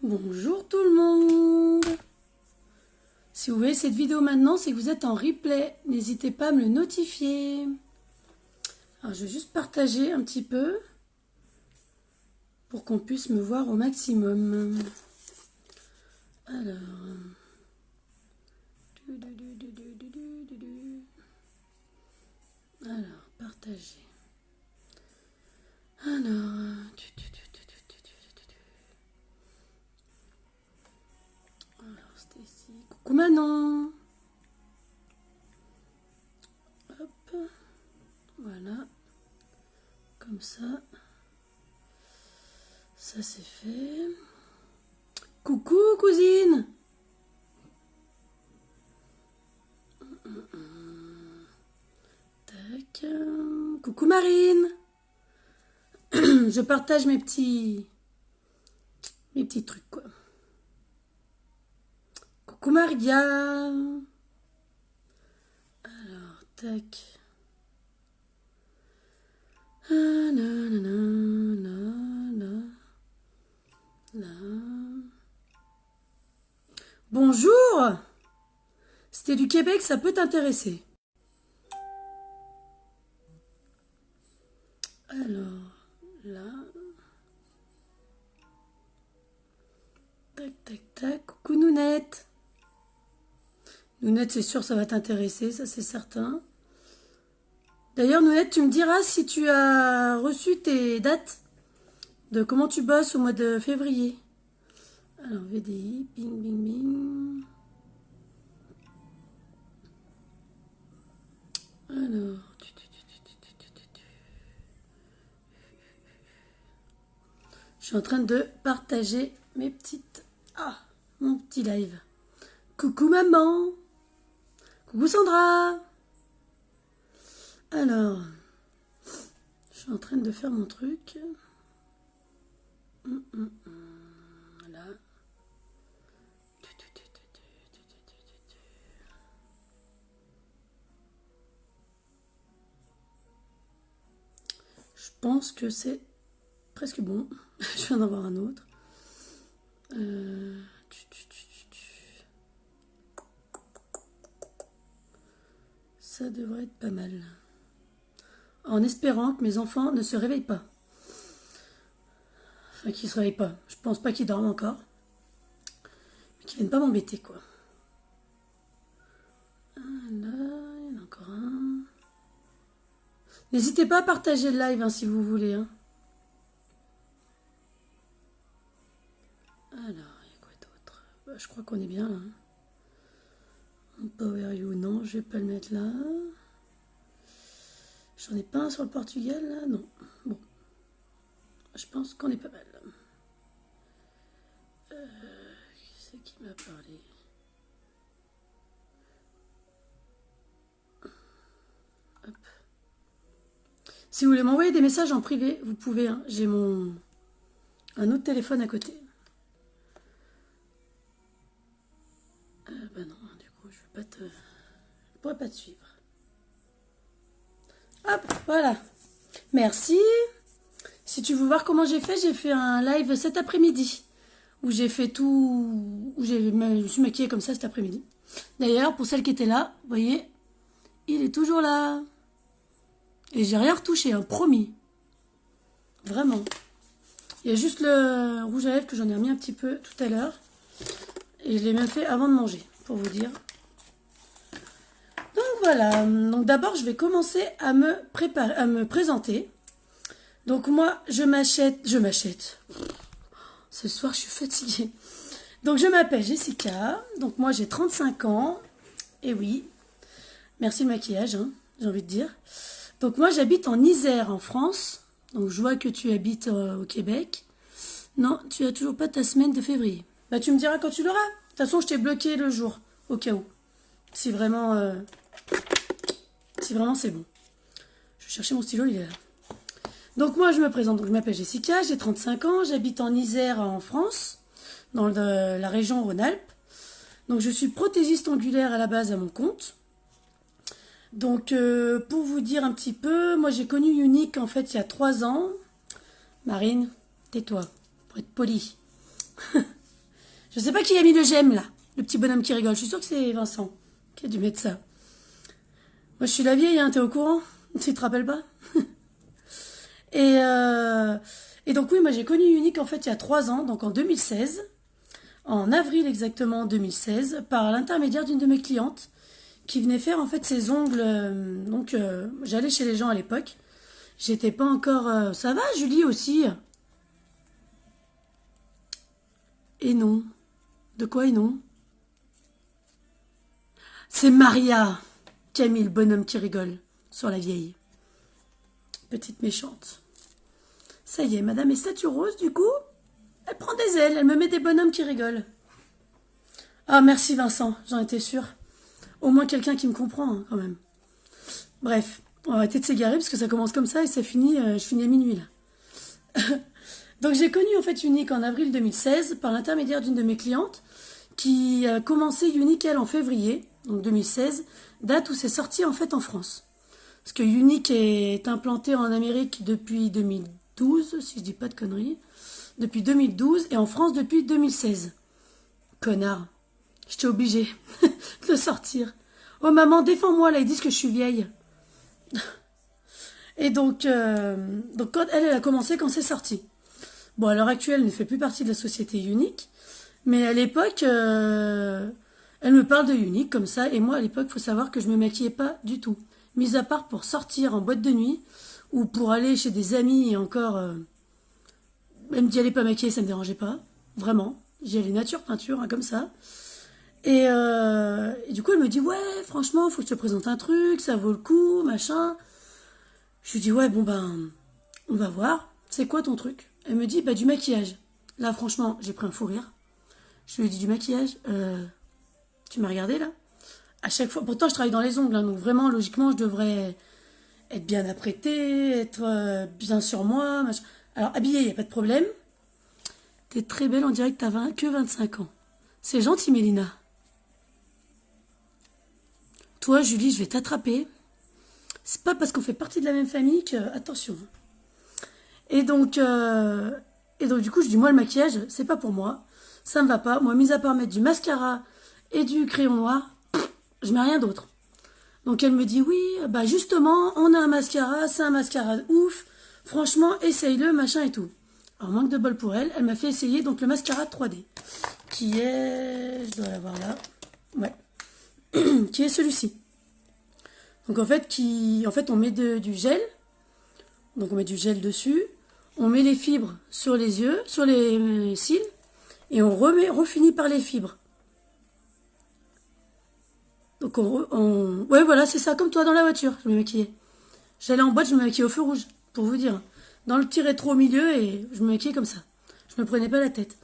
Bonjour tout le monde. Si vous voyez cette vidéo maintenant, c'est que vous êtes en replay. N'hésitez pas à me le notifier. Alors, je vais juste partager un petit peu pour qu'on puisse me voir au maximum. Alors, partager. Alors, Stacy. Coucou Manon. Hop. Voilà. Comme ça. Ça c'est fait. Coucou cousine. Tac. Coucou Marine. Je partage mes petits trucs quoi. Coucou Maria. Alors, tac. Bonjour. C'était du Québec, ça peut t'intéresser. Alors, là. Tac, tac, tac. Coucou Nounette. Nounette, c'est sûr, ça va t'intéresser, ça c'est certain. D'ailleurs, Nounette, tu me diras si tu as reçu tes dates de comment tu bosses au mois de février. Alors, VDI, bing, bing, bing. Alors, je suis en train de partager mes petites... Ah, mon petit live. Coucou maman. Coucou Sandra. Alors, je suis en train de faire mon truc. Là. Je pense que c'est presque bon. Je viens d'en avoir un autre. Ça devrait être pas mal. En espérant que mes enfants ne se réveillent pas. Enfin, qu'ils se réveillent pas. Je pense pas qu'ils dorment encore. Mais qu'ils viennent pas m'embêter, quoi. Ah, là, il y en a encore un. N'hésitez pas à partager le live, hein, si vous voulez. Hein. Alors, il y a quoi d'autre? Bah, je crois qu'on est bien, là. Power You, non, je vais pas le mettre là. J'en ai pas un sur le Portugal, là, non. Bon. Je pense qu'on est pas mal. Qui c'est qui m'a parlé? Hop. Si vous voulez m'envoyer des messages en privé, vous pouvez. Hein. J'ai un autre téléphone à côté. Bah non, du coup, je pourrais pas te suivre. Hop, voilà. Merci. Si tu veux voir comment j'ai fait un live cet après-midi. Où j'ai fait tout... Où je me suis maquillée comme ça cet après-midi. D'ailleurs, pour celles qui étaient là, vous voyez, il est toujours là. Et j'ai rien retouché, hein, promis. Vraiment. Il y a juste le rouge à lèvres que j'en ai remis un petit peu tout à l'heure. Et je l'ai même fait avant de manger, pour vous dire. Donc voilà. Donc d'abord, je vais commencer à me présenter. Donc moi, je m'achète. Ce soir, je suis fatiguée. Donc je m'appelle Jessica. Donc moi, j'ai 35 ans. Et oui. Merci le maquillage, hein, j'ai envie de dire. Donc moi, j'habite en Isère, en France. Donc je vois que tu habites au Québec. Non, tu as toujours pas ta semaine de février. Bah tu me diras quand tu l'auras. De toute façon, je t'ai bloqué le jour, au cas où. Si vraiment c'est bon. Je vais chercher mon stylo, il est là. Donc moi, je me présente. Donc, je m'appelle Jessica, j'ai 35 ans. J'habite en Isère, en France, dans la région Rhône-Alpes. Donc je suis prothésiste angulaire à la base à mon compte. Donc pour vous dire un petit peu, moi j'ai connu Unique en fait il y a 3 ans. Marine, tais-toi, pour être polie. Je sais pas qui a mis le j'aime là. Le petit bonhomme qui rigole. Je suis sûre que c'est Vincent qui a dû mettre ça. Moi, je suis la vieille, hein, t'es au courant? Tu te rappelles pas? Et, euh, et donc oui, moi j'ai connu Unique en fait il y a 3 ans, donc en 2016, en avril exactement 2016, par l'intermédiaire d'une de mes clientes qui venait faire en fait ses ongles. J'allais chez les gens à l'époque. J'étais pas encore. Ça va, Julie aussi? Et non. De quoi et non? C'est Maria qui a mis le bonhomme qui rigole sur la vieille. Petite méchante. Ça y est, madame est statue rose, du coup, elle prend des ailes, elle me met des bonhommes qui rigolent. Ah, merci Vincent, j'en étais sûre. Au moins quelqu'un qui me comprend, hein, quand même. Bref, on va arrêter de s'égarer parce que ça commence comme ça et ça finit, je finis à minuit, là. Donc j'ai connu en fait Unique en avril 2016 par l'intermédiaire d'une de mes clientes qui a commencé Unique, elle, en février, donc 2016, date où c'est sorti en fait en France. Parce que Unique est implanté en Amérique depuis 2012, si je dis pas de conneries. Depuis 2012 et en France depuis 2016. Connard. J'étais obligée de le sortir. Oh maman, défends-moi, là, ils disent que je suis vieille. Et donc quand elle a commencé, quand c'est sorti. Bon, à l'heure actuelle, elle ne fait plus partie de la société Unique. Mais à l'époque, elle me parle de Unique comme ça. Et moi, à l'époque, il faut savoir que je me maquillais pas du tout. Mis à part pour sortir en boîte de nuit ou pour aller chez des amis et encore, même d'y aller pas maquillée, ça me dérangeait pas. Vraiment. J'y allais nature peinture, hein, comme ça. Et du coup, elle me dit, ouais, franchement, faut que je te présente un truc, ça vaut le coup, machin. Je lui dis, ouais, bon ben, on va voir. C'est quoi ton truc? Elle me dit, bah du maquillage. Là, franchement, j'ai pris un fou rire. Je lui ai dit, du maquillage? Tu m'as regardé là? À chaque fois, pourtant je travaille dans les ongles, hein, donc vraiment, logiquement, je devrais être bien apprêtée, être bien sur moi, machin. Alors, habillée, il n'y a pas de problème. T'es très belle, on dirait que t'as que 25 ans. C'est gentil, Mélina. Toi, Julie, je vais t'attraper. C'est pas parce qu'on fait partie de la même famille que... Attention. Et donc, du coup, je dis, moi, le maquillage, c'est pas pour moi. Ça me va pas. Moi, mis à part mettre du mascara et du crayon noir, je mets rien d'autre. Donc, elle me dit, oui, bah justement, on a un mascara, c'est un mascara ouf. Franchement, essaye-le, machin et tout. Alors, manque de bol pour elle, elle m'a fait essayer donc le mascara 3D. Qui est... Je dois l'avoir là. Ouais. Qui est celui-ci. Donc, en fait, on met du gel. Donc, on met du gel dessus. On met les fibres sur les yeux, sur les cils. Et on refinit par les fibres. Donc, ouais, voilà, c'est ça, comme toi dans la voiture, je me maquillais. J'allais en boîte, je me maquillais au feu rouge, pour vous dire. Dans le petit rétro au milieu, et je me maquillais comme ça. Je me prenais pas la tête.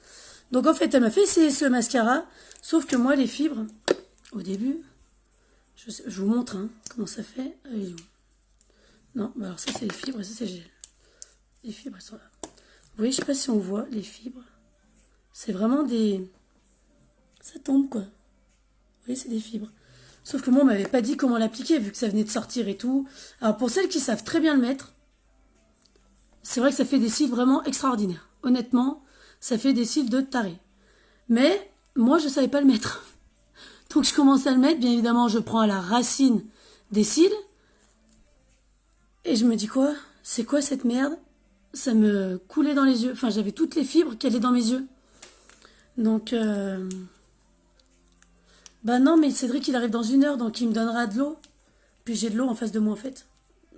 Donc, en fait, elle m'a fait essayer ce mascara. Sauf que moi, les fibres, au début, je vous montre, hein, comment ça fait. Non, bah alors ça, c'est les fibres, et ça, c'est le gel. Les fibres, elles sont là. Vous voyez, je sais pas si on voit les fibres. C'est vraiment des... Ça tombe, quoi. Vous voyez, c'est des fibres. Sauf que moi, on m'avait pas dit comment l'appliquer, vu que ça venait de sortir et tout. Alors, pour celles qui savent très bien le mettre, c'est vrai que ça fait des cils vraiment extraordinaires. Honnêtement, ça fait des cils de taré. Mais, moi, je savais pas le mettre. Donc, je commence à le mettre. Bien évidemment, je prends à la racine des cils. Et je me dis quoi? C'est quoi cette merde? Ça me coulait dans les yeux. Enfin, j'avais toutes les fibres qui allaient dans mes yeux. Donc, bah non, mais Cédric, il arrive dans 1 heure, donc il me donnera de l'eau. Puis j'ai de l'eau en face de moi, en fait.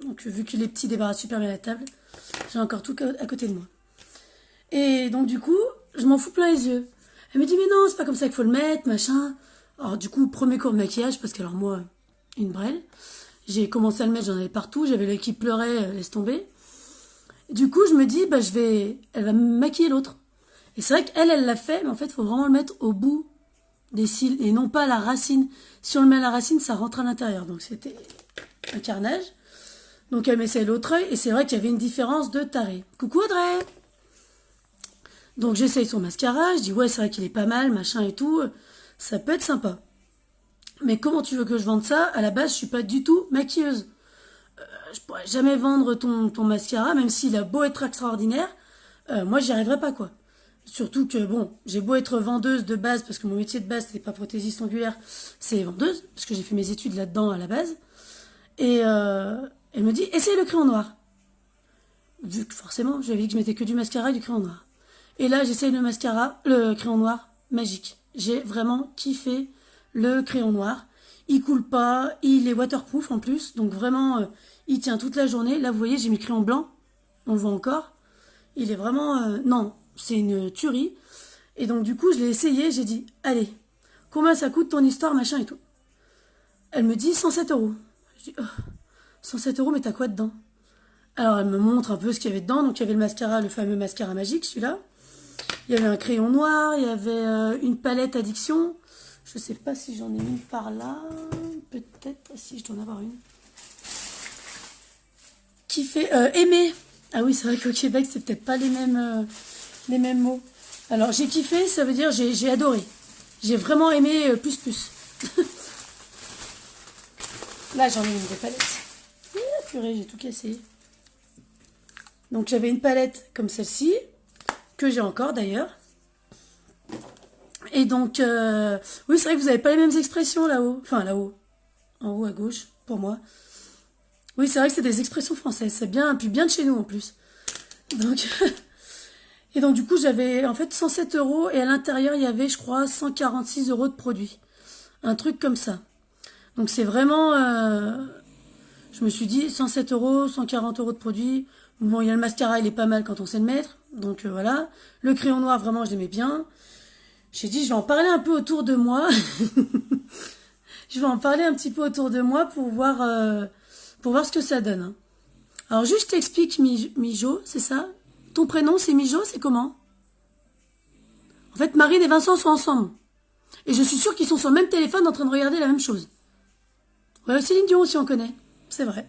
Donc, vu que les petits débarrassent super bien la table, j'ai encore tout à côté de moi. Et donc, du coup, je m'en fous plein les yeux. Elle me dit, mais non, c'est pas comme ça qu'il faut le mettre, machin. Alors, du coup, premier cours de maquillage, parce que alors moi, une brêle. J'ai commencé à le mettre, j'en avais partout. J'avais l'œil qui pleurait, laisse tomber. Et du coup, je me dis, bah, elle va me maquiller l'autre. Et c'est vrai qu'elle l'a fait, mais en fait, il faut vraiment le mettre au bout des cils et non pas à la racine. Si on le met à la racine, ça rentre à l'intérieur. Donc, c'était un carnage. Donc, elle m'essaie l'autre œil et c'est vrai qu'il y avait une différence de taré. Coucou Audrey! Donc, j'essaye son mascara. Je dis, ouais, c'est vrai qu'il est pas mal, machin et tout. Ça peut être sympa. Mais comment tu veux que je vende ça? À la base, je suis pas du tout maquilleuse. Je pourrais jamais vendre ton mascara, même s'il a beau être extraordinaire. Moi, j'y arriverai pas, quoi. Surtout que, bon, j'ai beau être vendeuse de base, parce que mon métier de base, c'est pas prothésiste ongulaire, c'est vendeuse, parce que j'ai fait mes études là-dedans à la base. Et elle me dit, essaye le crayon noir. Vu que forcément, j'avais dit que je mettais que du mascara et du crayon noir. Et là, j'essaye le crayon noir, magique. J'ai vraiment kiffé le crayon noir. Il coule pas, il est waterproof en plus, donc vraiment, il tient toute la journée. Là, vous voyez, j'ai mis le crayon blanc, on le voit encore. Il est vraiment... non, c'est une tuerie. Et donc, du coup, je l'ai essayé, j'ai dit, allez, combien ça coûte ton histoire, machin et tout. Elle me dit 107 euros. Je dis, oh, 107 euros, mais t'as quoi dedans? Alors, elle me montre un peu ce qu'il y avait dedans. Donc, il y avait le mascara, le fameux mascara magique, celui-là. Il y avait un crayon noir, il y avait une palette addiction. Je sais pas si j'en ai une par là. Peut-être, si je dois en avoir une. Qui fait aimer. Ah oui, c'est vrai qu'au Québec, c'est peut-être pas les mêmes mots. Alors, j'ai kiffé, ça veut dire j'ai adoré. J'ai vraiment aimé plus plus. Là, j'en ai une des palettes. Purée, j'ai tout cassé. Donc, j'avais une palette comme celle-ci, que j'ai encore d'ailleurs. Et donc, oui, c'est vrai que vous n'avez pas les mêmes expressions là-haut. Enfin, là-haut. En haut à gauche, pour moi. Oui, c'est vrai que c'est des expressions françaises. C'est bien, puis bien de chez nous en plus. Donc, et donc, du coup, j'avais en fait 107 euros et à l'intérieur, il y avait, je crois, 146 euros de produits. Un truc comme ça. Donc, c'est vraiment... je me suis dit, 107 euros, 140 euros de produits. Bon, il y a le mascara, il est pas mal quand on sait le mettre. Donc, voilà. Le crayon noir, vraiment, je l'aimais bien. J'ai dit, je vais en parler un peu autour de moi. Je vais en parler un petit peu autour de moi pour voir ce que ça donne. Hein. Alors, juste, je t'explique, Mijo, c'est ça? Ton prénom, c'est Mijo, c'est comment? En fait, Marine et Vincent sont ensemble. Et je suis sûre qu'ils sont sur le même téléphone en train de regarder la même chose. Ouais, Céline Dion aussi, on connaît. C'est vrai.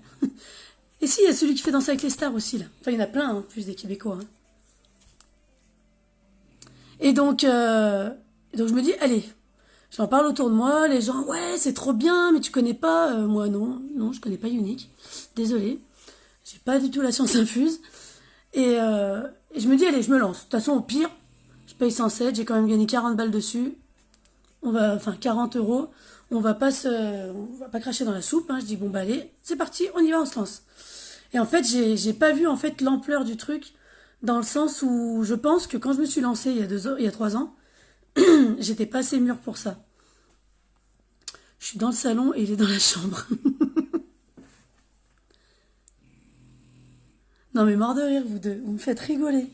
Et si, il y a celui qui fait danser avec les stars aussi, là. Enfin, il y en a plein, hein, plus des Québécois. Hein. Et donc, je me dis, allez, j'en parle autour de moi, les gens, ouais, c'est trop bien, mais tu connais pas. Moi, non, je connais pas Unique. Désolée, j'ai pas du tout la science infuse. Et je me dis, allez, je me lance. De toute façon, au pire, je paye 107, j'ai quand même gagné 40 balles dessus. Enfin, 40 euros. On va pas cracher dans la soupe. Hein. Je dis, bon, bah, allez, c'est parti, on y va, on se lance. Et en fait, j'ai pas vu, en fait, l'ampleur du truc, dans le sens où je pense que quand je me suis lancée il y a 3 ans, j'étais pas assez mûre pour ça. Je suis dans le salon et il est dans la chambre. Non mais mort de rire, vous deux, vous me faites rigoler.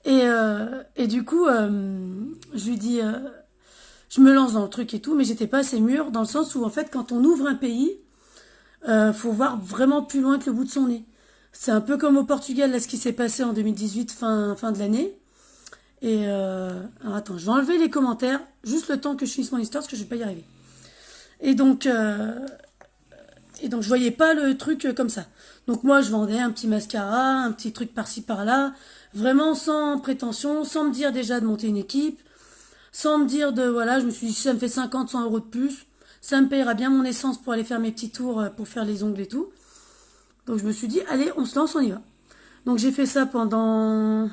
Et du coup, je lui dis, je me lance dans le truc et tout, mais j'étais pas assez mûre dans le sens où en fait, quand on ouvre un pays, faut voir vraiment plus loin que le bout de son nez. C'est un peu comme au Portugal, là, ce qui s'est passé en 2018, fin de l'année. Et alors attends, je vais enlever les commentaires, juste le temps que je finisse mon histoire, parce que je vais pas y arriver. Et donc, je voyais pas le truc comme ça. Donc moi, je vendais un petit mascara, un petit truc par-ci par-là, vraiment sans prétention, sans me dire déjà de monter une équipe, sans me dire voilà, je me suis dit, si ça me fait 50, 100 euros de plus, ça me payera bien mon essence pour aller faire mes petits tours, pour faire les ongles et tout. Donc je me suis dit, allez, on se lance, on y va. Donc j'ai fait ça pendant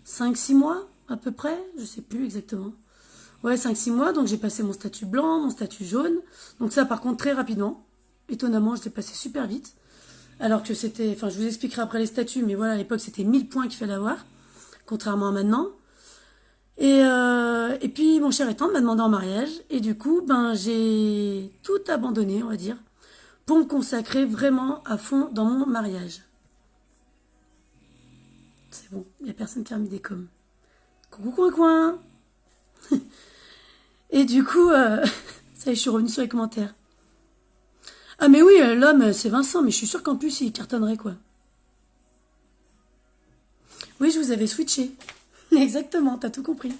5-6 mois, à peu près, je sais plus exactement. Ouais, 5-6 mois, donc j'ai passé mon statut blanc, mon statut jaune. Donc ça, par contre, très rapidement. Étonnamment, je l'ai passé super vite. Alors que c'était, enfin, je vous expliquerai après les statuts, mais voilà, à l'époque, c'était 1000 points qu'il fallait avoir, contrairement à maintenant. Et puis, mon cher étant m'a demandé en mariage, et du coup, j'ai tout abandonné, on va dire, pour me consacrer vraiment à fond dans mon mariage. C'est bon, il n'y a personne qui a remis des coms. Coucou coin coin. Et du coup, ça y est, je suis revenue sur les commentaires. Ah mais oui, l'homme, c'est Vincent, mais je suis sûre qu'en plus, il cartonnerait, quoi. Oui, je vous avais switché. Exactement, t'as tout compris.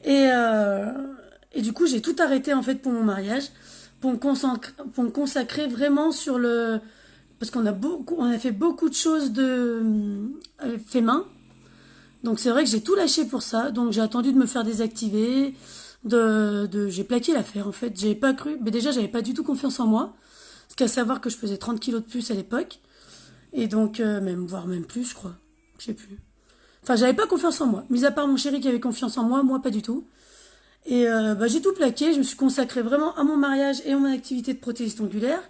Et du coup, j'ai tout arrêté, en fait, pour mon mariage, pour me consacrer vraiment sur le... Parce qu'on a fait beaucoup de choses fait main. Donc c'est vrai que j'ai tout lâché pour ça. Donc j'ai attendu de me faire désactiver. J'ai plaqué l'affaire en fait. J'avais pas cru. Mais déjà, j'avais pas du tout confiance en moi. Parce qu'à savoir que je faisais 30 kilos de plus à l'époque. Et donc, voire même plus, je crois. Je sais plus. Enfin, j'avais pas confiance en moi. Mis à part mon chéri qui avait confiance en moi, moi pas du tout. Et j'ai tout plaqué, je me suis consacrée vraiment à mon mariage et à mon activité de prothésiste ongulaire.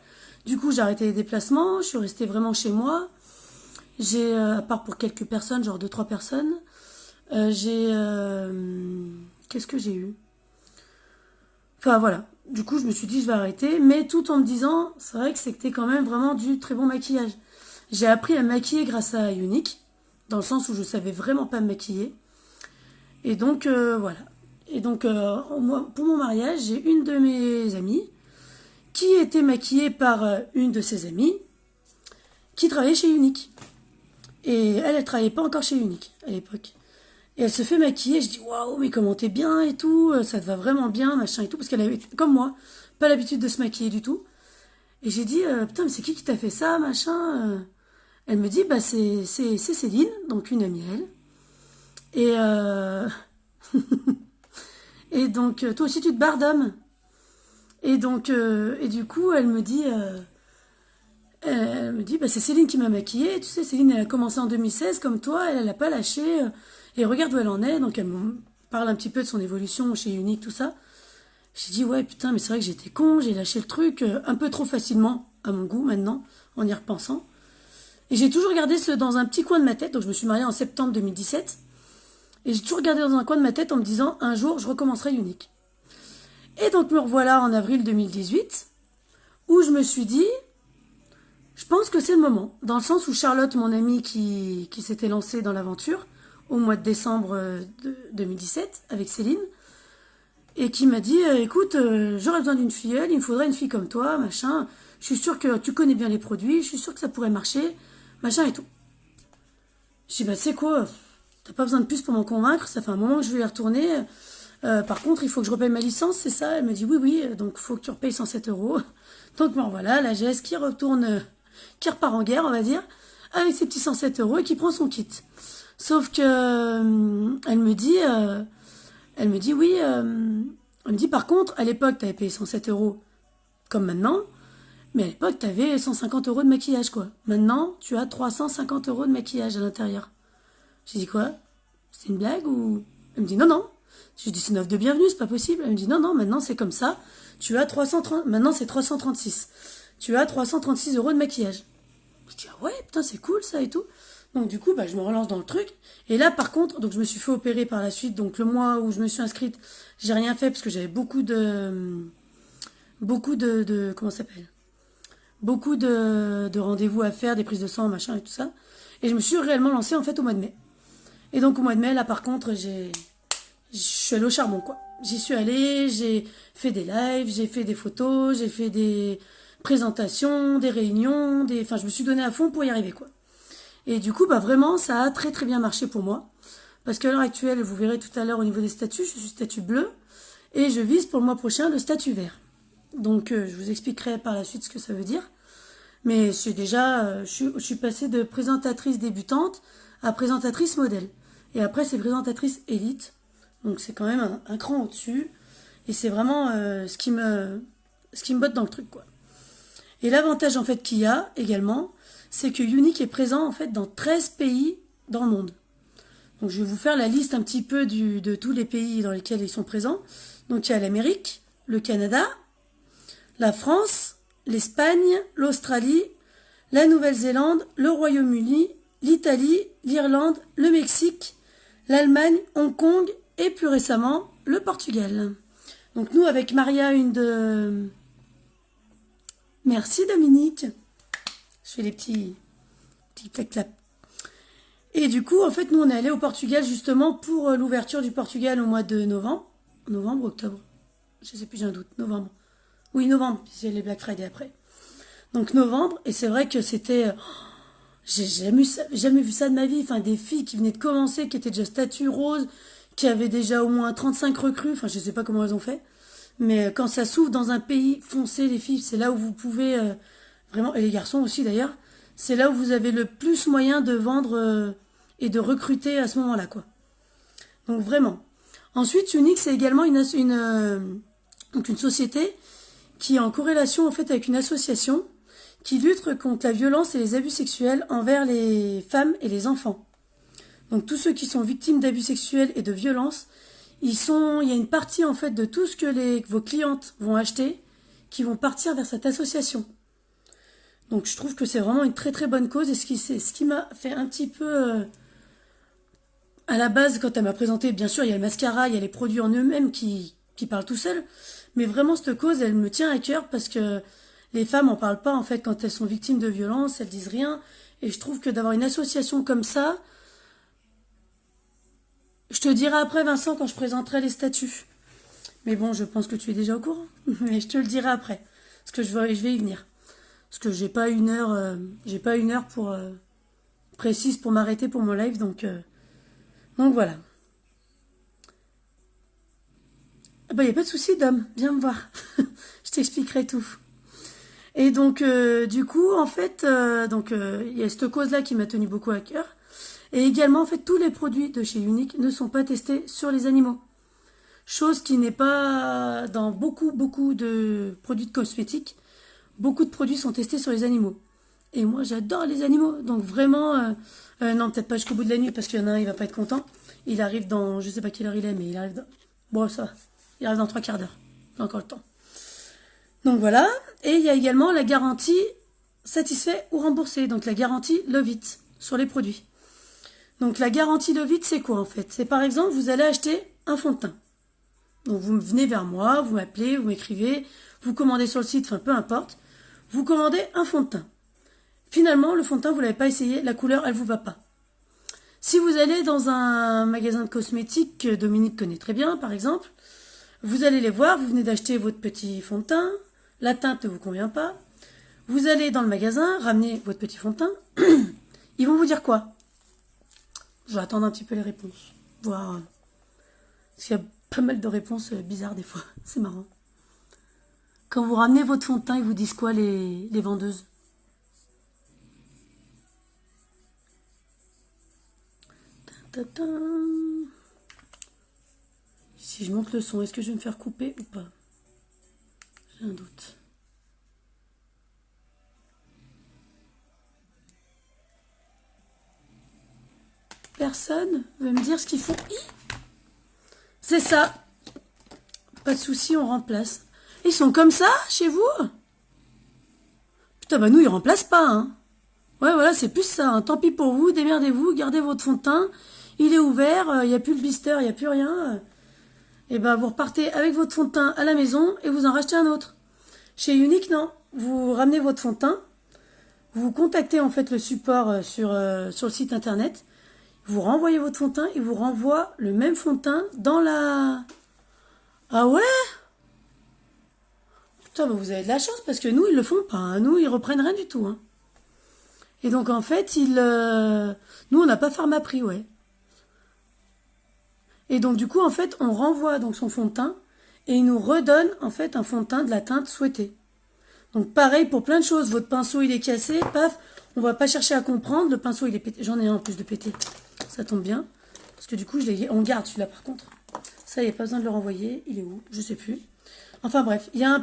Du coup, j'ai arrêté les déplacements, je suis restée vraiment chez moi. J'ai, à part pour quelques personnes, genre deux trois personnes, j'ai... qu'est-ce que j'ai eu? Enfin voilà, du coup je me suis dit je vais arrêter, mais tout en me disant, c'est vrai que c'était quand même vraiment du très bon maquillage. J'ai appris à maquiller grâce à Unique, dans le sens où je savais vraiment pas me maquiller. Et donc voilà. Et donc pour mon mariage, j'ai une de mes amies qui était maquillée par une de ses amies qui travaillait chez Unique. Et elle travaillait pas encore chez Unique à l'époque. Et elle se fait maquiller, je dis waouh, mais comment t'es bien et tout, ça te va vraiment bien, machin et tout, parce qu'elle avait, comme moi, pas l'habitude de se maquiller du tout. Et j'ai dit putain, mais c'est qui t'a fait ça, machin. Elle me dit bah c'est Céline, donc une amie à elle. Et et donc toi aussi tu te barres d'homme. Et donc et du coup elle me dit, bah, c'est Céline qui m'a maquillée. Tu sais, Céline, elle a commencé en 2016 comme toi, elle n'a pas lâché. Et regarde où elle en est. Donc, elle me parle un petit peu de son évolution chez Unique, tout ça. J'ai dit, ouais, putain, mais c'est vrai que j'étais con, j'ai lâché le truc un peu trop facilement, à mon goût, maintenant, en y repensant. Et j'ai toujours gardé ce dans un petit coin de ma tête. Donc, je me suis mariée en septembre 2017. Et j'ai toujours gardé dans un coin de ma tête en me disant, un jour, je recommencerai Unique. Et donc, me revoilà en avril 2018, où je me suis dit, je pense que c'est le moment, dans le sens où Charlotte, mon amie qui s'était lancée dans l'aventure au mois de décembre 2017 avec Céline, et qui m'a dit écoute, j'aurais besoin d'une filleule, il me faudrait une fille comme toi, machin, je suis sûre que tu connais bien les produits, je suis sûre que ça pourrait marcher, machin et tout. Je dis bah c'est quoi, t'as pas besoin de plus pour m'en convaincre, ça fait un moment que je vais y retourner, par contre il faut que je repaye ma licence, c'est ça? Elle me dit oui oui, donc il faut que tu repayes 107 euros. Donc bon voilà, la GS qui retourne... qui repart en guerre, on va dire, avec ses petits 107 euros et qui prend son kit. Sauf que elle me dit oui, elle me dit par contre, à l'époque, t'avais payé 107 euros comme maintenant, mais à l'époque, t'avais 150 euros de maquillage, quoi. Maintenant, tu as 350 euros de maquillage à l'intérieur. J'ai dit quoi? C'est une blague ou... Elle me dit non, non. J'ai dit c'est une offre de bienvenue, c'est pas possible. Elle me dit non, non, maintenant c'est comme ça. Tu as 330, maintenant c'est 336. Tu as 336 euros de maquillage. Je dis, ah ouais, putain, c'est cool ça et tout. Donc du coup, bah, je me relance dans le truc. Et là, par contre, donc je me suis fait opérer par la suite. Donc le mois où je me suis inscrite, j'ai rien fait parce que j'avais comment ça s'appelle? Beaucoup de rendez-vous à faire, des prises de sang, machin et tout ça. Et je me suis réellement lancée en fait au mois de mai. Et donc au mois de mai, là par contre, je suis allée au charbon, quoi. J'y suis allée, j'ai fait des lives, j'ai fait des photos, j'ai fait des présentations, des réunions, enfin, je me suis donné à fond pour y arriver, quoi. Et du coup, bah, vraiment, ça a très très bien marché pour moi. Parce qu'à l'heure actuelle, vous verrez tout à l'heure au niveau des statuts, je suis statut bleu. Et je vise pour le mois prochain le statut vert. Donc, je vous expliquerai par la suite ce que ça veut dire. Mais c'est déjà, je suis passée de présentatrice débutante à présentatrice modèle. Et après, c'est présentatrice élite. Donc, c'est quand même un cran au-dessus. Et c'est vraiment ce qui me botte dans le truc, quoi. Et l'avantage en fait qu'il y a également, c'est que Unique est présent en fait dans 13 pays dans le monde. Donc je vais vous faire la liste un petit peu de tous les pays dans lesquels ils sont présents. Donc il y a l'Amérique, le Canada, la France, l'Espagne, l'Australie, la Nouvelle-Zélande, le Royaume-Uni, l'Italie, l'Irlande, le Mexique, l'Allemagne, Hong Kong et plus récemment le Portugal. Donc nous avec Maria, une de... Merci Dominique. Je fais les petits clap-clap. Et du coup, en fait, nous, on est allé au Portugal justement pour l'ouverture du Portugal au mois de novembre. Novembre, octobre. Je sais plus, j'ai un doute. Novembre. Oui, novembre, c'est les Black Friday après. Donc novembre, et c'est vrai que c'était... j'ai jamais vu ça de ma vie. Enfin, des filles qui venaient de commencer, qui étaient déjà statut rose, qui avaient déjà au moins 35 recrues. Enfin, je sais pas comment elles ont fait. Mais quand ça s'ouvre dans un pays, foncez les filles, c'est là où vous pouvez vraiment, et les garçons aussi d'ailleurs, c'est là où vous avez le plus moyen de vendre et de recruter à ce moment-là, quoi. Donc vraiment. Ensuite, Unique, c'est également donc une société qui est en corrélation en fait avec une association qui lutte contre la violence et les abus sexuels envers les femmes et les enfants. Donc tous ceux qui sont victimes d'abus sexuels et de violences, il y a une partie en fait de tout ce que vos clientes vont acheter qui vont partir vers cette association. Donc je trouve que c'est vraiment une très très bonne cause et ce qui m'a fait un petit peu à la base quand elle m'a présenté, bien sûr il y a le mascara, il y a les produits en eux-mêmes qui parlent tout seuls, mais vraiment cette cause elle me tient à cœur parce que les femmes en parlent pas en fait quand elles sont victimes de violences, elles disent rien et je trouve que d'avoir une association comme ça, je te dirai après Vincent quand je présenterai les statuts. Mais bon, je pense que tu es déjà au courant, mais je te le dirai après parce que je vais y venir. Parce que j'ai pas une heure pour précise pour m'arrêter pour mon live, donc voilà. Ah bah y a pas de souci, Dom, viens me voir, je t'expliquerai tout. Et donc du coup en fait il y a cette cause là qui m'a tenu beaucoup à cœur. Et également en fait tous les produits de chez Unique ne sont pas testés sur les animaux. Chose qui n'est pas dans beaucoup de produits de cosmétiques. Beaucoup de produits sont testés sur les animaux. Et moi, j'adore les animaux. Donc vraiment, non, peut-être pas jusqu'au bout de la nuit, parce qu'il y en a un, il va pas être content. Il arrive dans, je sais pas quelle heure il est, mais il arrive dans... Bon, ça va. Il arrive dans 3/4 d'heure. J'ai encore le temps. Donc voilà. Et il y a également la garantie satisfait ou remboursé. Donc la garantie Love It sur les produits. Donc la garantie Love It, c'est quoi en fait? C'est par exemple, vous allez acheter un fond de teint. Donc vous venez vers moi, vous m'appelez, vous m'écrivez, vous commandez sur le site, enfin peu importe. Vous commandez un fond de teint. Finalement, le fond de teint, vous l'avez pas essayé, la couleur, elle vous va pas. Si vous allez dans un magasin de cosmétiques que Dominique connaît très bien, par exemple, vous allez les voir, vous venez d'acheter votre petit fond de teint, la teinte ne vous convient pas, vous allez dans le magasin, ramener votre petit fond de teint, ils vont vous dire quoi? Je vais attendre un petit peu les réponses, voir... Parce qu'il y a pas mal de réponses bizarres des fois, c'est marrant. Quand vous ramenez votre fond de teint, ils vous disent quoi les vendeuses? Si je monte le son, est-ce que je vais me faire couper ou pas? J'ai un doute. Personne veut me dire ce qu'ils font. C'est ça. Pas de souci, on remplace. Ils sont comme ça, chez vous? Putain, bah nous, ils remplacent pas, hein. Ouais, voilà, c'est plus ça, hein. Tant pis pour vous, démerdez-vous, gardez votre fond de teint. Il est ouvert, il n'y a plus le blister, il n'y a plus rien. Et ben, vous repartez avec votre fond de teint à la maison et vous en rachetez un autre. Chez Unique, non. Vous ramenez votre fond de teint, vous contactez en fait le support sur le site internet, vous renvoyez votre fond de teint, il vous renvoie le même fond de teint dans la... Ah ouais? Putain, bah vous avez de la chance parce que nous, ils le font pas. Hein. Nous, ils reprennent rien du tout. Hein. Et donc, en fait, nous, on n'a pas Pharmaprix, ouais. Et donc, du coup, en fait, on renvoie donc son fond de teint et il nous redonne, en fait, un fond de teint de la teinte souhaitée. Donc, pareil pour plein de choses. Votre pinceau, il est cassé, paf, on va pas chercher à comprendre. Le pinceau, il est pété. J'en ai un en plus de pété. Ça tombe bien. Parce que du coup, on garde celui-là, par contre. Ça, il n'y a pas besoin de le renvoyer. Il est où? Je sais plus. Enfin bref, il y a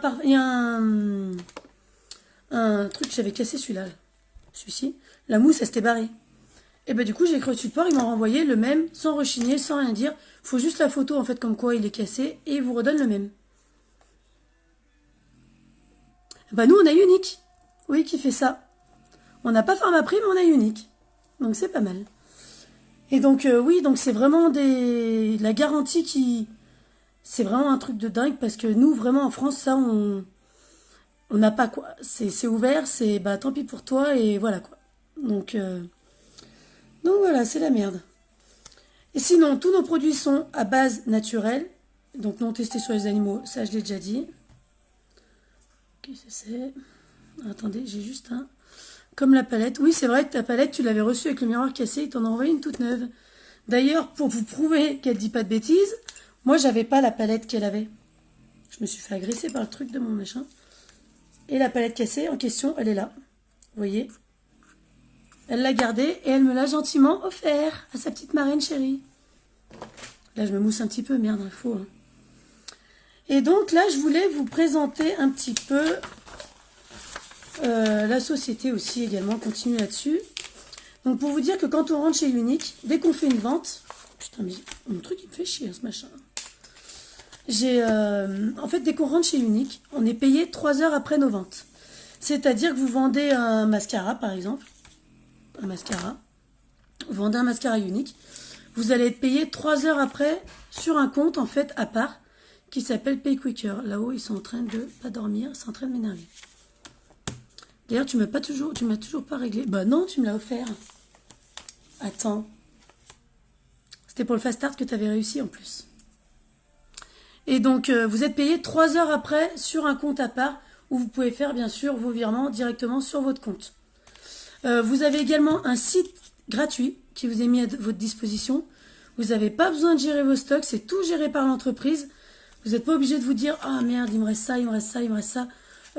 un truc, j'avais cassé celui-là. Celui-ci. La mousse, elle s'était barrée. Et ben du coup, j'ai écrit au support, ils m'ont renvoyé le même, sans rechigner, sans rien dire. Faut juste la photo, en fait, comme quoi il est cassé, et ils vous redonnent le même. Ben nous, on a Unique. Oui, qui fait ça. On n'a pas Pharmaprix, mais on a Unique. Donc c'est pas mal. Et donc, oui, donc c'est vraiment la garantie qui... C'est vraiment un truc de dingue parce que nous, vraiment, en France, ça, on n'a pas quoi. C'est ouvert, c'est bah tant pis pour toi et voilà quoi. Donc voilà, c'est la merde. Et sinon, tous nos produits sont à base naturelle, donc non testés sur les animaux, ça je l'ai déjà dit. Qu'est-ce que c'est? Attendez, j'ai juste un... Comme la palette. Oui, c'est vrai que ta palette, tu l'avais reçue avec le miroir cassé, il t'en a envoyé une toute neuve. D'ailleurs, pour vous prouver qu'elle dit pas de bêtises, moi, j'avais pas la palette qu'elle avait. Je me suis fait agresser par le truc de mon machin. Et la palette cassée en question, elle est là. Vous voyez? Elle l'a gardée et elle me l'a gentiment offert à sa petite marraine chérie. Là, je me mousse un petit peu. Merde, il faut. Hein. Et donc, là, je voulais vous présenter un petit peu la société aussi également. Continue là-dessus. Donc pour vous dire que quand on rentre chez Unique, dès qu'on fait une vente... Putain, mais mon truc il me fait chier ce machin. En fait, dès qu'on rentre chez Unique, on est payé 3 heures après nos ventes. C'est-à-dire que vous vendez un mascara, par exemple. Un mascara. Vous vendez un mascara Unique. Vous allez être payé 3 heures après sur un compte, en fait, à part, qui s'appelle PayQuicker. Là-haut, ils sont en train de pas dormir, c'est en train de m'énerver. D'ailleurs, tu m'as toujours pas réglé. Bah non, tu me l'as offert. Attends. C'était pour le fast start que tu avais réussi en plus. Et donc, vous êtes payé 3 heures après sur un compte à part où vous pouvez faire, bien sûr, vos virements directement sur votre compte. Vous avez également un site gratuit qui vous est mis à votre disposition. Vous n'avez pas besoin de gérer vos stocks, c'est tout géré par l'entreprise. Vous n'êtes pas obligé de vous dire « Ah merde, il me reste ça, il me reste ça, il me reste ça.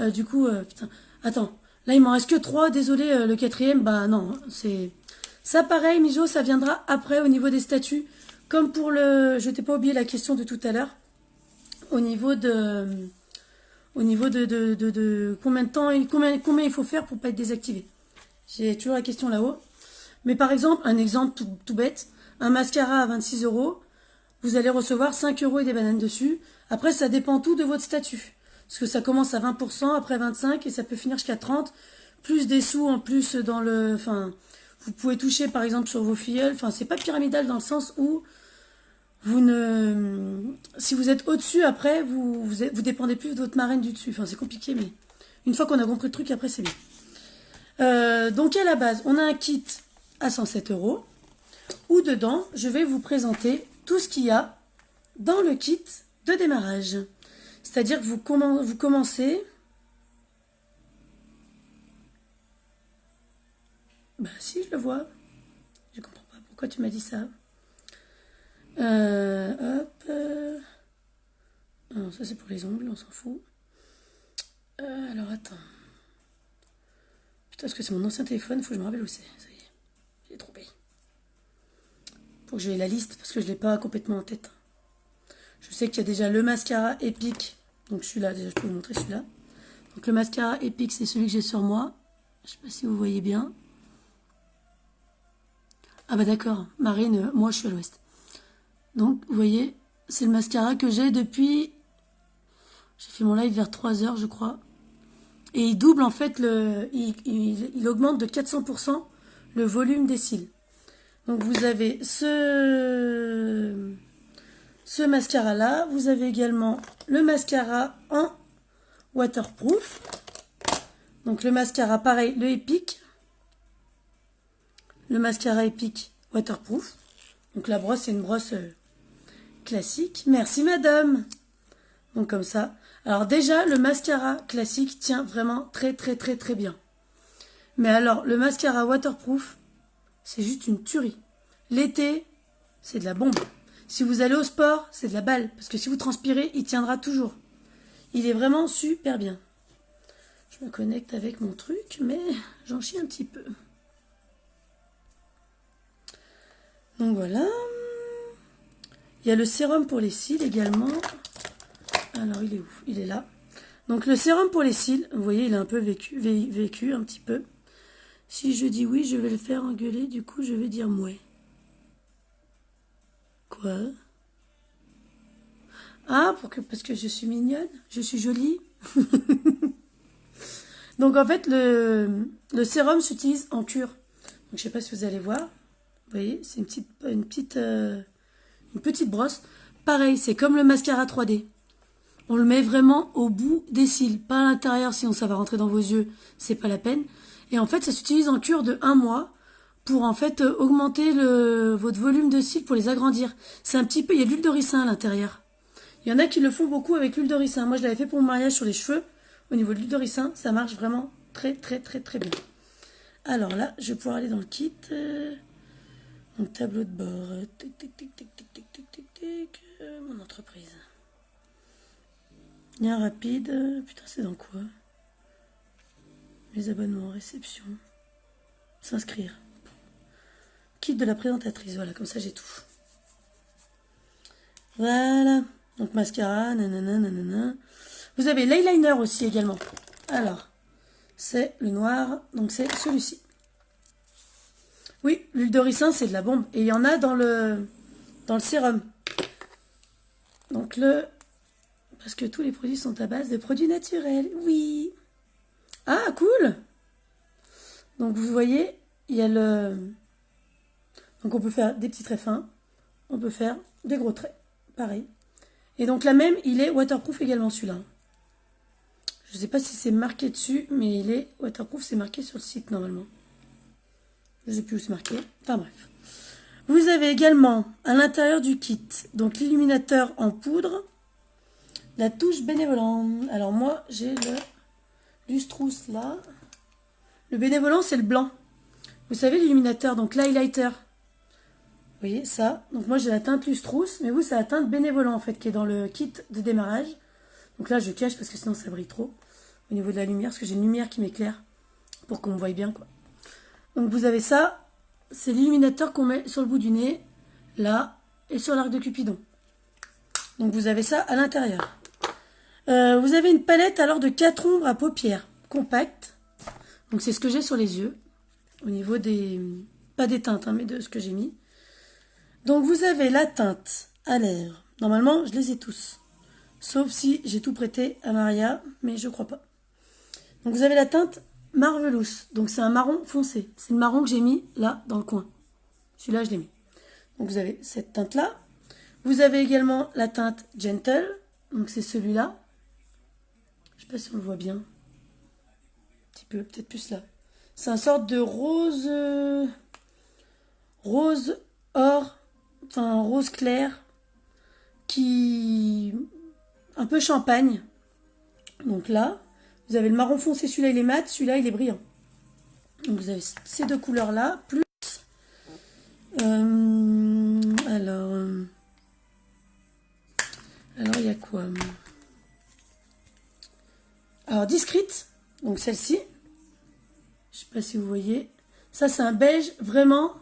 Du coup, putain, attends, là il m'en reste que 3, désolé, le 4e, bah non, c'est... Ça pareil, Mijo, ça viendra après au niveau des statuts. Comme pour le... Je t'ai pas oublié la question de tout à l'heure. Au niveau de combien de temps, combien il faut faire pour pas être désactivé. J'ai toujours la question là-haut. Mais par exemple, un exemple tout bête, un mascara à 26 €, vous allez recevoir 5 € et des bananes dessus. Après, ça dépend tout de votre statut. Parce que ça commence à 20%, après 25%, et ça peut finir jusqu'à 30%. Plus des sous en plus dans le... Enfin, vous pouvez toucher par exemple sur vos filleuls. Enfin, c'est pas pyramidal dans le sens où si vous êtes au-dessus, après, vous dépendez plus de votre marraine du dessus. Enfin, c'est compliqué, mais une fois qu'on a compris le truc, après, c'est bien. Donc, à la base, on a un kit à 107 €, où dedans, je vais vous présenter tout ce qu'il y a dans le kit de démarrage. C'est-à-dire que vous commencez... Bah, si, je le vois. Je comprends pas pourquoi tu m'as dit ça. Hop. Non, ça c'est pour les ongles, on s'en fout. Alors attends. Putain, est-ce que c'est mon ancien téléphone? Faut que je me rappelle où c'est. Ça y est, j'ai trouvé. Faut que j'ai la liste parce que je l'ai pas complètement en tête. Je sais qu'il y a déjà le mascara Epic. Donc celui-là, déjà je peux vous montrer celui-là. Donc le mascara Epic, c'est celui que j'ai sur moi. Je sais pas si vous voyez bien. Ah bah d'accord, Marine, moi je suis à l'ouest. Donc, vous voyez, c'est le mascara que j'ai depuis... J'ai fait mon live vers 3 heures, je crois. Et il double, en fait, il augmente de 400% le volume des cils. Donc, vous avez ce mascara-là. Vous avez également le mascara en waterproof. Donc, le mascara, pareil, le Epic. Le mascara Epic waterproof. Donc, la brosse, c'est une brosse... classique. Merci madame. Donc comme ça. Alors déjà, le mascara classique tient vraiment très très très très bien. Mais alors, le mascara waterproof, c'est juste une tuerie. L'été, c'est de la bombe. Si vous allez au sport, c'est de la balle. Parce que si vous transpirez, il tiendra toujours. Il est vraiment super bien. Je me connecte avec mon truc, mais j'en chie un petit peu. Donc voilà. Il y a le sérum pour les cils également. Alors, il est où? Il est là. Donc, le sérum pour les cils, vous voyez, il est un peu vécu un petit peu. Si je dis oui, je vais le faire engueuler. Du coup, je vais dire mouais. Quoi? Ah, parce que je suis mignonne? Je suis jolie? Donc, en fait, le sérum s'utilise en cure. Donc, je sais pas si vous allez voir. Vous voyez, c'est une petite brosse. Pareil, c'est comme le mascara 3D. On le met vraiment au bout des cils, pas à l'intérieur, sinon ça va rentrer dans vos yeux, c'est pas la peine. Et en fait, ça s'utilise en cure de 1 mois pour en fait augmenter votre volume de cils, pour les agrandir. C'est un petit peu, il y a de l'huile de ricin à l'intérieur. Il y en a qui le font beaucoup avec l'huile de ricin. Moi, je l'avais fait pour mon mariage sur les cheveux. Au niveau de l'huile de ricin, ça marche vraiment très très très très bien. Alors là, je vais pouvoir aller dans le kit. Donc tableau de bord, tic, tic, tic, tic, tic, tic, tic, tic, tic, mon entreprise. Lien rapide, putain c'est dans quoi? Les abonnements, réception, s'inscrire. Kit de la présentatrice, voilà, comme ça j'ai tout. Voilà, donc mascara, nanana, nanana. Vous avez l'eyeliner aussi également. Alors, c'est le noir, donc c'est celui-ci. Oui, l'huile de ricin, c'est de la bombe. Et il y en a dans le sérum. Donc parce que tous les produits sont à base de produits naturels. Oui. Ah, cool. Donc vous voyez, il y a donc on peut faire des petits traits fins. On peut faire des gros traits. Pareil. Et donc là même, il est waterproof également celui-là. Je ne sais pas si c'est marqué dessus, mais il est waterproof, c'est marqué sur le site normalement. Je ne sais plus où c'est marqué. Enfin bref. Vous avez également à l'intérieur du kit, donc l'illuminateur en poudre, la touche bénévolente. Alors moi, j'ai le Lustrousse là. Le bénévolant, c'est le blanc. Vous savez, l'illuminateur, donc l'highlighter. Vous voyez ça. Donc moi, j'ai la teinte Lustrousse, mais vous, c'est la teinte bénévolant en fait, qui est dans le kit de démarrage. Donc là, je cache parce que sinon, ça brille trop au niveau de la lumière, parce que j'ai une lumière qui m'éclaire pour qu'on me voie bien, quoi. Donc vous avez ça. C'est l'illuminateur qu'on met sur le bout du nez, là, et sur l'arc de Cupidon. Donc vous avez ça à l'intérieur. Vous avez une palette alors de 4 ombres à paupières compactes. Donc c'est ce que j'ai sur les yeux. Au niveau des... pas des teintes, hein, mais de ce que j'ai mis. Donc vous avez la teinte à lèvres. Normalement, je les ai tous. Sauf si j'ai tout prêté à Maria, mais je crois pas. Donc vous avez la teinte Marvelous. Donc c'est un marron foncé. C'est le marron que j'ai mis là, dans le coin. Celui-là, je l'ai mis. Donc vous avez cette teinte-là. Vous avez également la teinte Gentle. Donc c'est celui-là. Je sais pas si on le voit bien. Un petit peu, peut-être plus là. C'est un sorte de rose... rose or. Enfin, rose clair. Qui... un peu champagne. Donc là, vous avez le marron foncé. Celui-là, il est mat. Celui-là, il est brillant. Donc vous avez ces deux couleurs-là. Plus... alors, il y a quoi? Alors, Discrete, donc celle-ci. Je sais pas si vous voyez. Ça, c'est un beige vraiment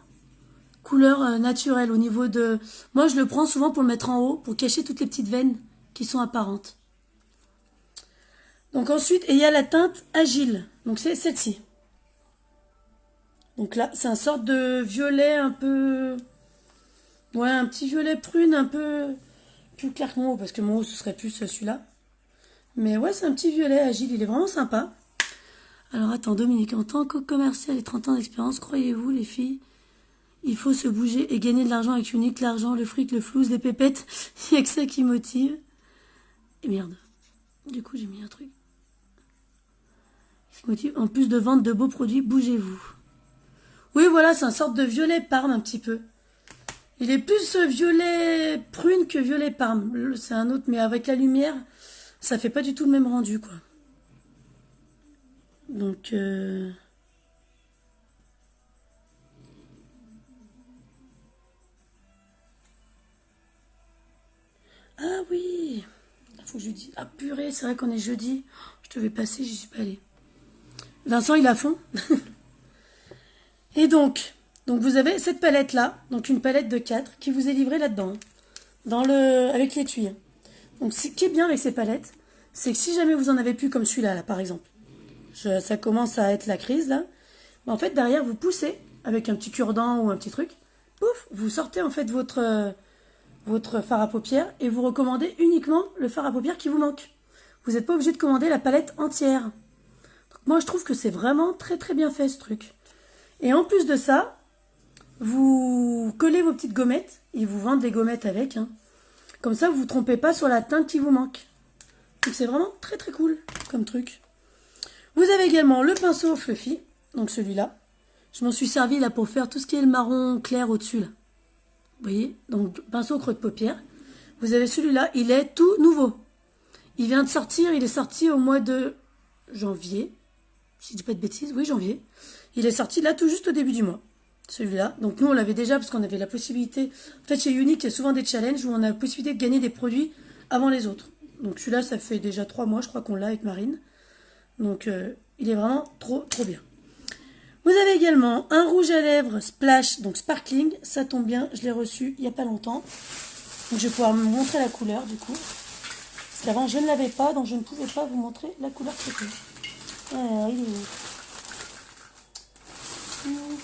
couleur naturelle au niveau de... Moi, je le prends souvent pour le mettre en haut, pour cacher toutes les petites veines qui sont apparentes. Donc ensuite, et il y a la teinte Agile. Donc c'est celle-ci. Donc là, c'est un sorte de violet un peu... Ouais, un petit violet prune un peu plus clair que mon haut, parce que mon haut, ce serait plus celui-là. Mais ouais, c'est un petit violet Agile, il est vraiment sympa. Alors attends, Dominique, en tant que commercial et 30 ans d'expérience, croyez-vous, les filles, il faut se bouger et gagner de l'argent avec unique, l'argent, le fric, le flouze, les pépettes, il n'y a que ça qui motive. Et merde, du coup j'ai mis un truc. Qui motive, en plus de vendre de beaux produits, bougez-vous. Oui, voilà, c'est un sorte de violet parme un petit peu. Il est plus violet prune que violet parme. C'est un autre, mais avec la lumière, ça fait pas du tout le même rendu, quoi. Donc... Ah oui, il faut que je lui dise. Ah purée, c'est vrai qu'on est jeudi. Je devais passer, j'y suis pas allée. Vincent, il a fond. Et donc vous avez cette palette-là, donc une palette de 4 qui vous est livrée là-dedans, avec l'étui. Donc ce qui est bien avec ces palettes, c'est que si jamais vous en avez plus comme celui-là, là, par exemple, ça commence à être la crise, là, en fait, derrière, vous poussez avec un petit cure-dent ou un petit truc, pouf, vous sortez en fait votre fard à paupières et vous recommandez uniquement le fard à paupières qui vous manque. Vous n'êtes pas obligé de commander la palette entière. Donc moi, je trouve que c'est vraiment très très bien fait ce truc. Et en plus de ça, vous collez vos petites gommettes. Ils vous vendent des gommettes avec. Hein. Comme ça, vous ne vous trompez pas sur la teinte qui vous manque. Donc c'est vraiment très très cool comme truc. Vous avez également le pinceau fluffy. Donc celui-là. Je m'en suis servi là pour faire tout ce qui est le marron clair au-dessus là. Vous voyez, donc pinceau creux de paupière. Vous avez celui-là, il est tout nouveau. Il vient de sortir, il est sorti au mois de janvier. Si je dis pas de bêtises, oui, janvier. Il est sorti là tout juste au début du mois. Celui-là. Donc nous, on l'avait déjà parce qu'on avait la possibilité... En fait, chez Unique, il y a souvent des challenges où on a la possibilité de gagner des produits avant les autres. Donc celui-là, ça fait déjà 3 mois, je crois qu'on l'a avec Marine. Donc il est vraiment trop, trop bien. Vous avez également un rouge à lèvres Splash, donc Sparkling. Ça tombe bien, je l'ai reçu il n'y a pas longtemps. Donc je vais pouvoir me montrer la couleur du coup. Parce qu'avant je ne l'avais pas, donc je ne pouvais pas vous montrer la couleur que c'était. Alors il est où?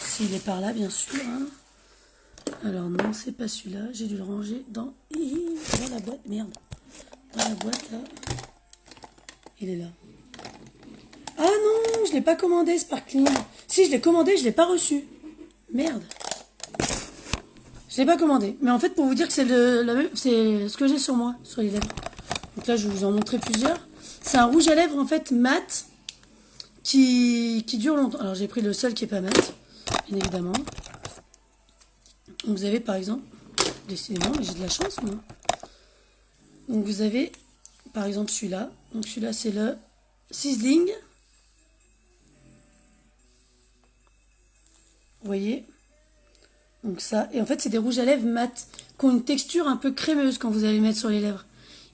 S'il est par là, bien sûr. Hein. Alors non, c'est pas celui-là. J'ai dû le ranger dans la boîte. Merde. Dans la boîte, là. Il est là. Ah non, je l'ai pas commandé, Sparkling. Si, je l'ai commandé, je l'ai pas reçu. Merde. Je l'ai pas commandé. Mais en fait, pour vous dire que c'est c'est ce que j'ai sur moi, sur les lèvres. Donc là, je vais vous en montrer plusieurs. C'est un rouge à lèvres, en fait, mat, qui dure longtemps. Alors, j'ai pris le seul qui est pas mat, bien évidemment. Donc, vous avez, par exemple, décidément, j'ai de la chance, moi. Donc, vous avez, par exemple, celui-là. Donc, celui-là, c'est le Sizzling. Vous voyez? Donc ça, et en fait, c'est des rouges à lèvres mat, qui ont une texture un peu crémeuse quand vous allez le mettre sur les lèvres.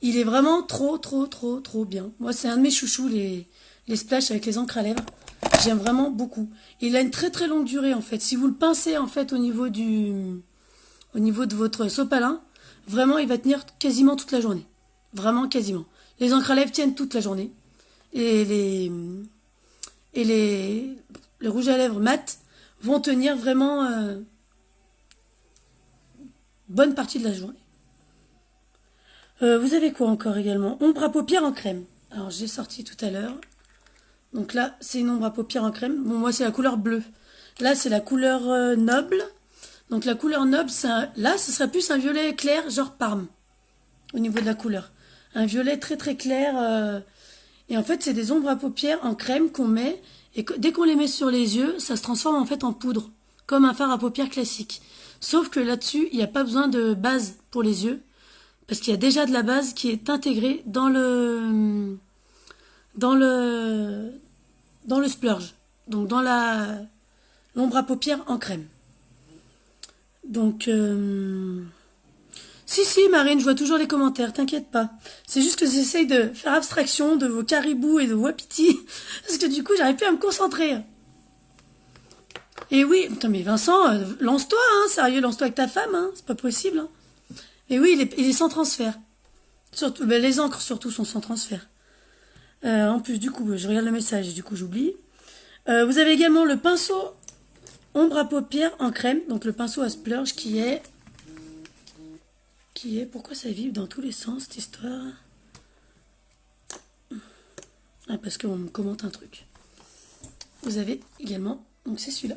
Il est vraiment trop bien. Moi, c'est un de mes chouchous, les splash avec les encres à lèvres. J'aime vraiment beaucoup. Il a une très longue durée, en fait. Si vous le pincez, en fait, au niveau de votre sopalin, vraiment, il va tenir quasiment toute la journée. Vraiment, quasiment. Les encres à lèvres tiennent toute la journée. Et les rouges à lèvres mat vont tenir vraiment bonne partie de la journée. Vous avez quoi encore également? Ombre à paupières en crème. Alors, j'ai sorti tout à l'heure. Donc là, c'est une ombre à paupières en crème. Bon, moi, c'est la couleur bleue. Là, c'est la couleur noble. Donc, la couleur noble, là, ce serait plus un violet clair, genre Parme, au niveau de la couleur. Un violet très clair. Et en fait, c'est des ombres à paupières en crème qu'on met. Et dès qu'on les met sur les yeux, ça se transforme en fait en poudre, comme un fard à paupières classique. Sauf que là-dessus, il n'y a pas besoin de base pour les yeux. Parce qu'il y a déjà de la base qui est intégrée dans le splurge. Donc dans l'ombre à paupières en crème. Donc si Marine, je vois toujours les commentaires, t'inquiète pas. C'est juste que j'essaye de faire abstraction de vos caribous et de vos wapitis. Parce que du coup, j'arrive plus à me concentrer. Et oui, putain, mais Vincent, lance-toi, hein, sérieux, lance-toi avec ta femme, hein, c'est pas possible. Hein. Et oui, il est sans transfert. Surtout, ben, les encres surtout sont sans transfert. En plus, du coup, je regarde le message et du coup, j'oublie. Vous avez également le pinceau ombre à paupières en crème. Donc, le pinceau à splurge qui est... Pourquoi ça vibre dans tous les sens, cette histoire? Ah, parce qu'on me commente un truc. Vous avez également... Donc, c'est celui-là.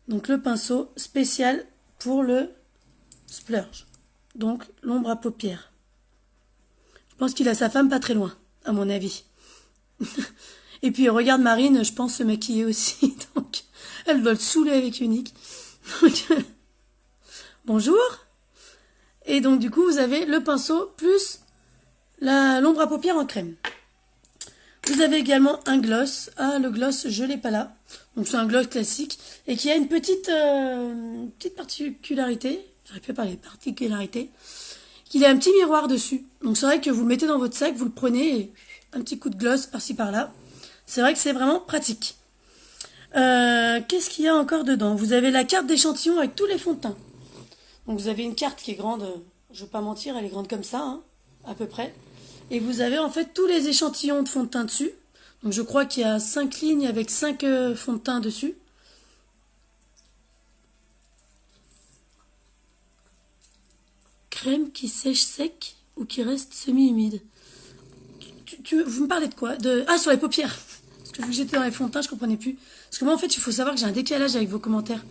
Donc, le pinceau spécial pour le splurge. Donc, l'ombre à paupières. Je pense qu'il a sa femme pas très loin, à mon avis. Et puis, regarde Marine, je pense, se maquiller aussi. Donc, elle doit le saouler avec Unique. Donc, bonjour. Et donc, du coup, vous avez le pinceau plus l'ombre à paupières en crème. Vous avez également un gloss. Ah, le gloss, je l'ai pas là. Donc, c'est un gloss classique. Et qui a une petite particularité. J'arrive plus à parler de particularité. Il a un petit miroir dessus. Donc c'est vrai que vous le mettez dans votre sac, vous le prenez et un petit coup de gloss par-ci par-là. C'est vrai que c'est vraiment pratique. Qu'est-ce qu'il y a encore dedans? Vous avez la carte d'échantillon avec tous les fonds de teint. Donc vous avez une carte qui est grande, je ne vais pas mentir, elle est grande comme ça, hein, à peu près. Et vous avez en fait tous les échantillons de fond de teint dessus. Donc je crois qu'il y a 5 lignes avec 5 fonds de teint dessus. Crème qui sèche sec ou qui reste semi-humide. Vous me parlez de quoi? Ah, sur les paupières. Parce que vu que j'étais dans les fonds de teint, je comprenais plus. Parce que moi, en fait, il faut savoir que j'ai un décalage avec vos commentaires.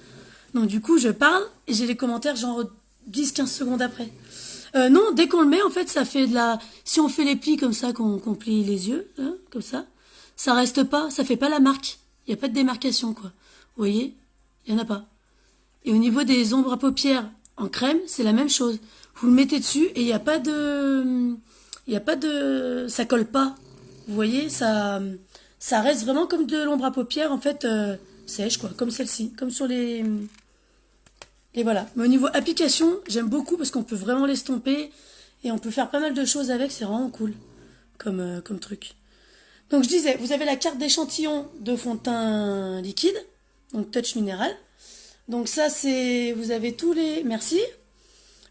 Donc, du coup, je parle et j'ai les commentaires genre 10-15 secondes après. Non, dès qu'on le met, en fait, ça fait de la... Si on fait les plis comme ça, qu'on plie les yeux, là, comme ça reste pas, ça fait pas la marque. Il n'y a pas de démarcation, quoi. Vous voyez? Il n'y en a pas. Et au niveau des ombres à paupières en crème, c'est la même chose. Vous le mettez dessus et il n'y a pas de... ça colle pas. Vous voyez, ça reste vraiment comme de l'ombre à paupières, en fait, sèche, quoi, comme celle-ci, comme sur les... Et voilà. Mais au niveau application, j'aime beaucoup parce qu'on peut vraiment l'estomper et on peut faire pas mal de choses avec, c'est vraiment cool comme truc. Donc je disais, vous avez la carte d'échantillon de fond de teint liquide, donc Touch Minéral. Donc ça, c'est... Vous avez tous les... Merci.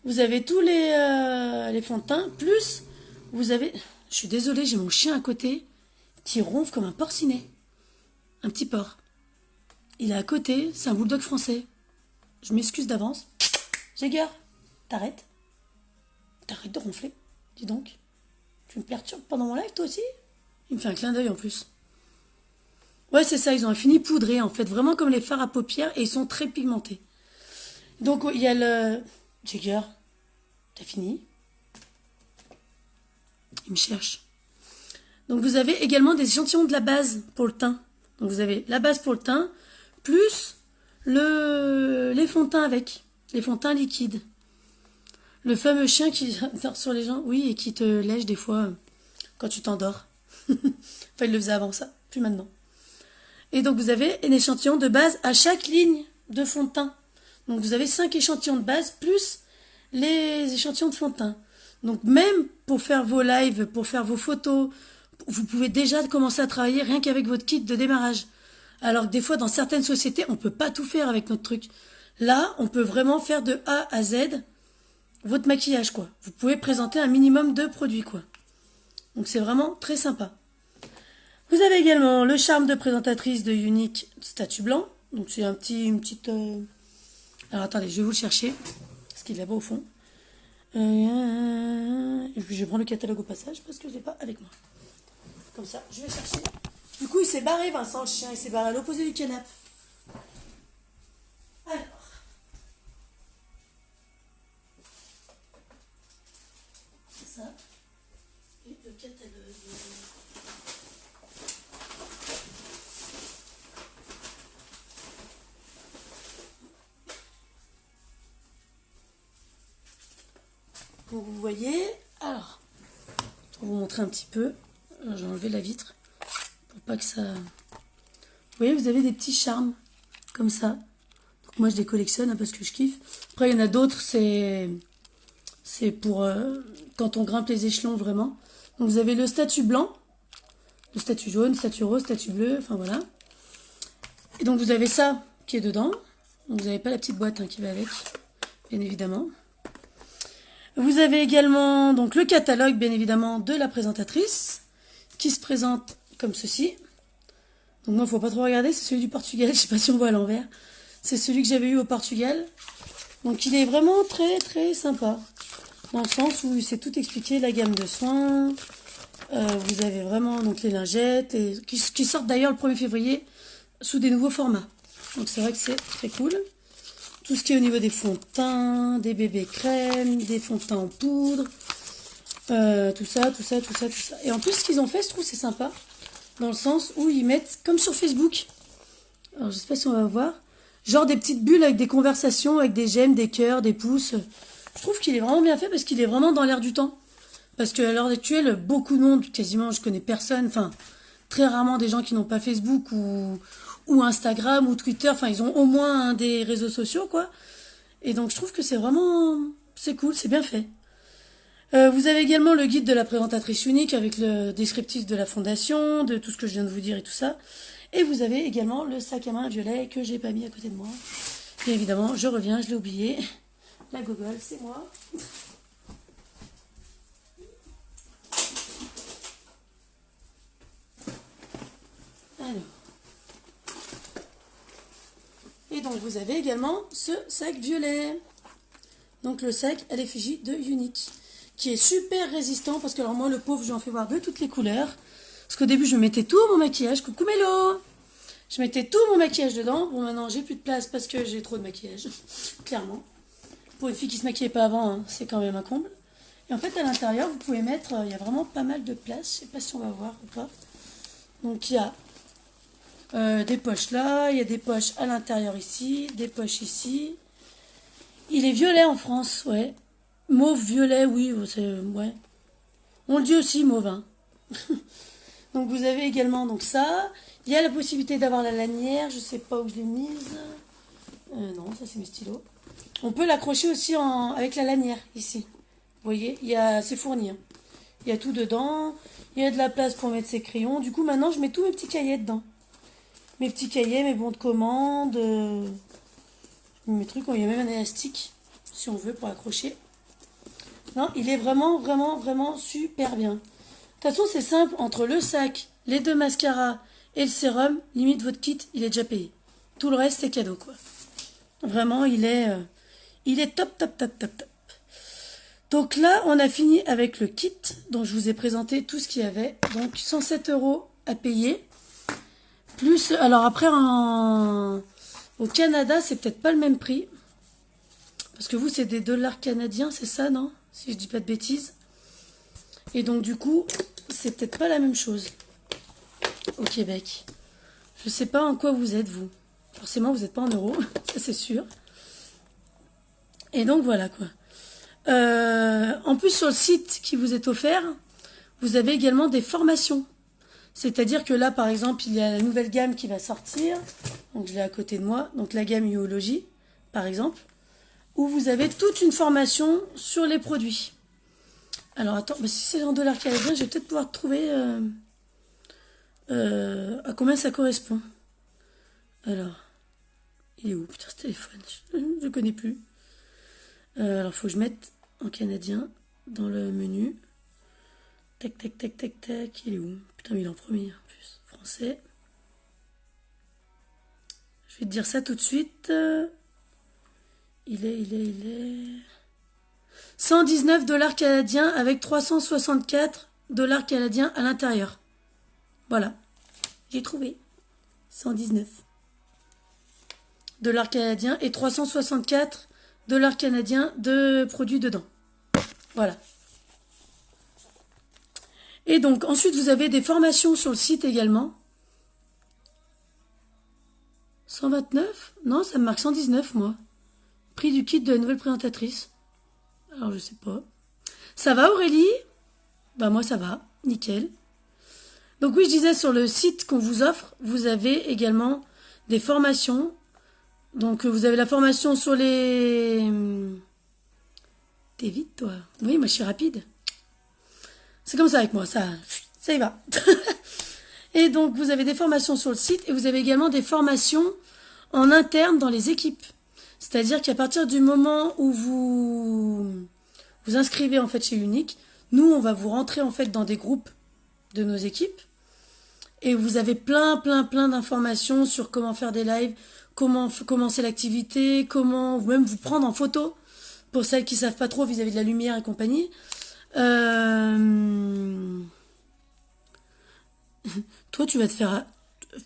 Vous avez tous les fonds de teint, plus vous avez... Je suis désolée, j'ai mon chien à côté qui ronfle comme un porcinet. Un petit porc. Il est à côté, c'est un bulldog français. Je m'excuse d'avance. Jagger, t'arrêtes. T'arrêtes de ronfler. Dis donc. Tu me perturbes pendant mon live, toi aussi? Il me fait un clin d'œil en plus. Ouais, c'est ça, ils ont un fini poudré, en fait. Vraiment comme les fards à paupières et ils sont très pigmentés. Donc, il y a le... Jagger, t'as fini? Il me cherche. Donc, vous avez également des échantillons de la base pour le teint. Donc, vous avez la base pour le teint, plus les fonds de teint avec. Les fonds de teint liquides. Le fameux chien qui dort sur les gens, oui, et qui te lèche des fois quand tu t'endors. Enfin, il le faisait avant ça, plus maintenant. Et donc, vous avez un échantillon de base à chaque ligne de fond de teint. Donc, vous avez 5 échantillons de base, plus les échantillons de fond de teint. Donc, même pour faire vos lives, pour faire vos photos, vous pouvez déjà commencer à travailler rien qu'avec votre kit de démarrage. Alors que des fois, dans certaines sociétés, on ne peut pas tout faire avec notre truc. Là, on peut vraiment faire de A à Z votre maquillage, quoi. Vous pouvez présenter un minimum de produits, quoi. Donc, c'est vraiment très sympa. Vous avez également le charme de présentatrice de Unique Statut Blanc. Donc, c'est une petite... Alors, attendez, je vais vous le chercher. Parce qu'il est là-bas au fond. Et puis, je prends le catalogue au passage parce que je ne l'ai pas avec moi. Comme ça, je vais chercher. Du coup, il s'est barré, Vincent, le chien. Il s'est barré à l'opposé du canapé. Alors. C'est ça. Et le catalogue. Donc, vous voyez. Alors, pour vous montrer un petit peu. J'ai enlevé la vitre. Pour pas que ça... Vous voyez, vous avez des petits charmes. Comme ça. Donc, moi, je les collectionne parce que je kiffe. Après, il y en a d'autres, c'est pour quand on grimpe les échelons, vraiment. Donc, vous avez le statut blanc, le statut jaune, statut rose, statut bleu, enfin voilà. Et donc, vous avez ça qui est dedans. Donc, vous n'avez pas la petite boîte qui va avec, bien évidemment. Vous avez également donc le catalogue, bien évidemment, de la présentatrice, qui se présente comme ceci. Donc, moi, il ne faut pas trop regarder, c'est celui du Portugal. Je ne sais pas si on voit à l'envers. C'est celui que j'avais eu au Portugal. Donc, il est vraiment très, très sympa. Dans le sens où c'est tout expliqué, la gamme de soins. Vous avez vraiment donc les lingettes, qui sortent d'ailleurs le 1er février sous des nouveaux formats. Donc, c'est vrai que c'est très cool. Tout ce qui est au niveau des fonds de teint, des bébés crèmes, des fonds de teint en poudre. Tout ça. Et en plus, ce qu'ils ont fait, je trouve c'est sympa. Dans le sens où ils mettent, comme sur Facebook. Alors, je sais pas si on va voir. Genre des petites bulles avec des conversations, avec des j'aime, des cœurs, des pouces. Je trouve qu'il est vraiment bien fait parce qu'il est vraiment dans l'air du temps. Parce qu'à l'heure actuelle, beaucoup de monde, quasiment, je connais personne, enfin, très rarement des gens qui n'ont pas Facebook ou Instagram ou Twitter, enfin, ils ont au moins un des réseaux sociaux, quoi. Et donc, je trouve que c'est vraiment, c'est cool, c'est bien fait. Vous avez également le guide de la présentatrice unique avec le descriptif de la fondation, de tout ce que je viens de vous dire et tout ça. Et vous avez également le sac à main violet que j'ai pas mis à côté de moi. Et évidemment, je reviens, je l'ai oublié. La gogole, c'est moi. Alors. Et donc, vous avez également ce sac violet. Donc, le sac à l'effigie de Unique. Qui est super résistant. Parce que, alors, moi, le pauvre, j'en fais voir de toutes les couleurs. Parce qu'au début, je mettais tout mon maquillage. Coucou Mélo! Je mettais tout mon maquillage dedans. Bon, maintenant, j'ai plus de place parce que j'ai trop de maquillage. Clairement. Pour une fille qui se maquillait pas avant, c'est quand même un comble. Et en fait, à l'intérieur, vous pouvez mettre... il y a vraiment pas mal de place. Je sais pas si on va voir ou pas. Donc, il y a des poches là. Il y a des poches à l'intérieur ici. Des poches ici. Il est violet en France, ouais. Mauve, violet, oui. Ouais. On le dit aussi, mauve. Hein. Donc, vous avez également donc ça. Il y a la possibilité d'avoir la lanière. Je sais pas où je l'ai mise. Non, ça, c'est mes stylos. On peut l'accrocher aussi avec la lanière, ici. Vous voyez, c'est fourni. Hein. Il y a tout dedans. Il y a de la place pour mettre ses crayons. Du coup, maintenant, je mets tous mes petits cahiers dedans. Mes petits cahiers, mes bons de commande. Mes trucs. Il y a même un élastique, si on veut, pour accrocher. Non, il est vraiment, vraiment, vraiment super bien. toute façon, c'est simple, entre le sac, les 2 mascaras et le sérum, limite votre kit, il est déjà payé. Tout le reste, c'est cadeau, quoi. Vraiment, il est top, top, top, top, top. Donc là, on a fini avec le kit. Donc je vous ai présenté tout ce qu'il y avait. Donc 107 € à payer. Plus, alors après, au Canada, c'est peut-être pas le même prix. Parce que vous, c'est des dollars canadiens, c'est ça, non? Si je dis pas de bêtises. Et donc du coup, c'est peut-être pas la même chose au Québec. Je sais pas en quoi vous êtes, vous. Forcément, vous n'êtes pas en euros, ça c'est sûr. Et donc voilà, quoi. En plus, sur le site qui vous est offert, vous avez également des formations. C'est-à-dire que là, par exemple, il y a la nouvelle gamme qui va sortir. Donc, je l'ai à côté de moi. Donc, la gamme Uologie, par exemple, où vous avez toute une formation sur les produits. Alors, attends, mais si c'est en dollars canadiens, je vais peut-être pouvoir trouver à combien ça correspond. Alors, il est où? Putain, ce téléphone, je ne connais plus. Alors, faut que je mette en canadien dans le menu. Tac, tac, tac, tac, tac. Il est où? Putain, mais il est en premier en plus. Français. Je vais te dire ça tout de suite. Il est... 119 $ canadiens avec 364 $ canadiens à l'intérieur. Voilà. J'ai trouvé. 119 $ canadiens et 364 $ canadiens de produits dedans. Voilà. Et donc, ensuite, vous avez des formations sur le site également. 129? Non, ça me marque 119, moi. Prix du kit de la nouvelle présentatrice. Alors, je sais pas. Ça va, Aurélie? Bah, moi, ça va. Nickel. Donc, oui, je disais, sur le site qu'on vous offre, vous avez également des formations. Donc, vous avez la formation sur les... T'es vite, toi. Oui, moi, je suis rapide. C'est comme ça avec moi, ça y va. Et donc, vous avez des formations sur le site et vous avez également des formations en interne dans les équipes. C'est-à-dire qu'à partir du moment où vous vous inscrivez en fait chez Unique, nous, on va vous rentrer en fait dans des groupes de nos équipes et vous avez plein d'informations sur comment faire des lives, comment commencer l'activité, comment même vous prendre en photo pour celles qui savent pas trop vis-à-vis de la lumière et compagnie. Toi, tu vas te faire...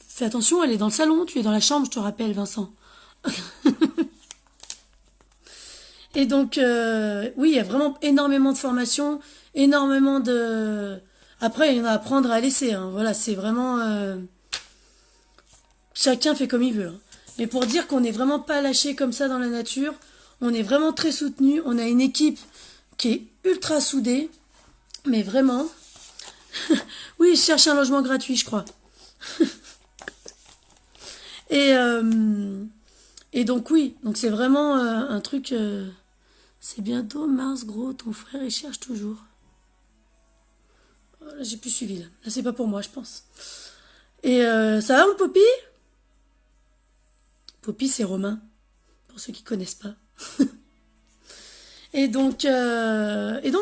Fais attention, elle est dans le salon, tu es dans la chambre, je te rappelle, Vincent. Et donc, oui, il y a vraiment énormément de formations, énormément de... Après, il y en a à prendre et à laisser. Hein. Voilà, c'est vraiment... Chacun fait comme il veut. Hein. Mais pour dire qu'on n'est vraiment pas lâché comme ça dans la nature, on est vraiment très soutenu. On a une équipe qui est ultra soudée. Mais vraiment... Oui, je cherche un logement gratuit, je crois. Et donc oui, donc c'est vraiment un truc... c'est bientôt Mars, gros, ton frère, il cherche toujours. Oh, là, j'ai plus suivi, là. Là, c'est pas pour moi, je pense. Et ça va, mon Poppy? Poppy, c'est Romain, pour ceux qui connaissent pas. Et donc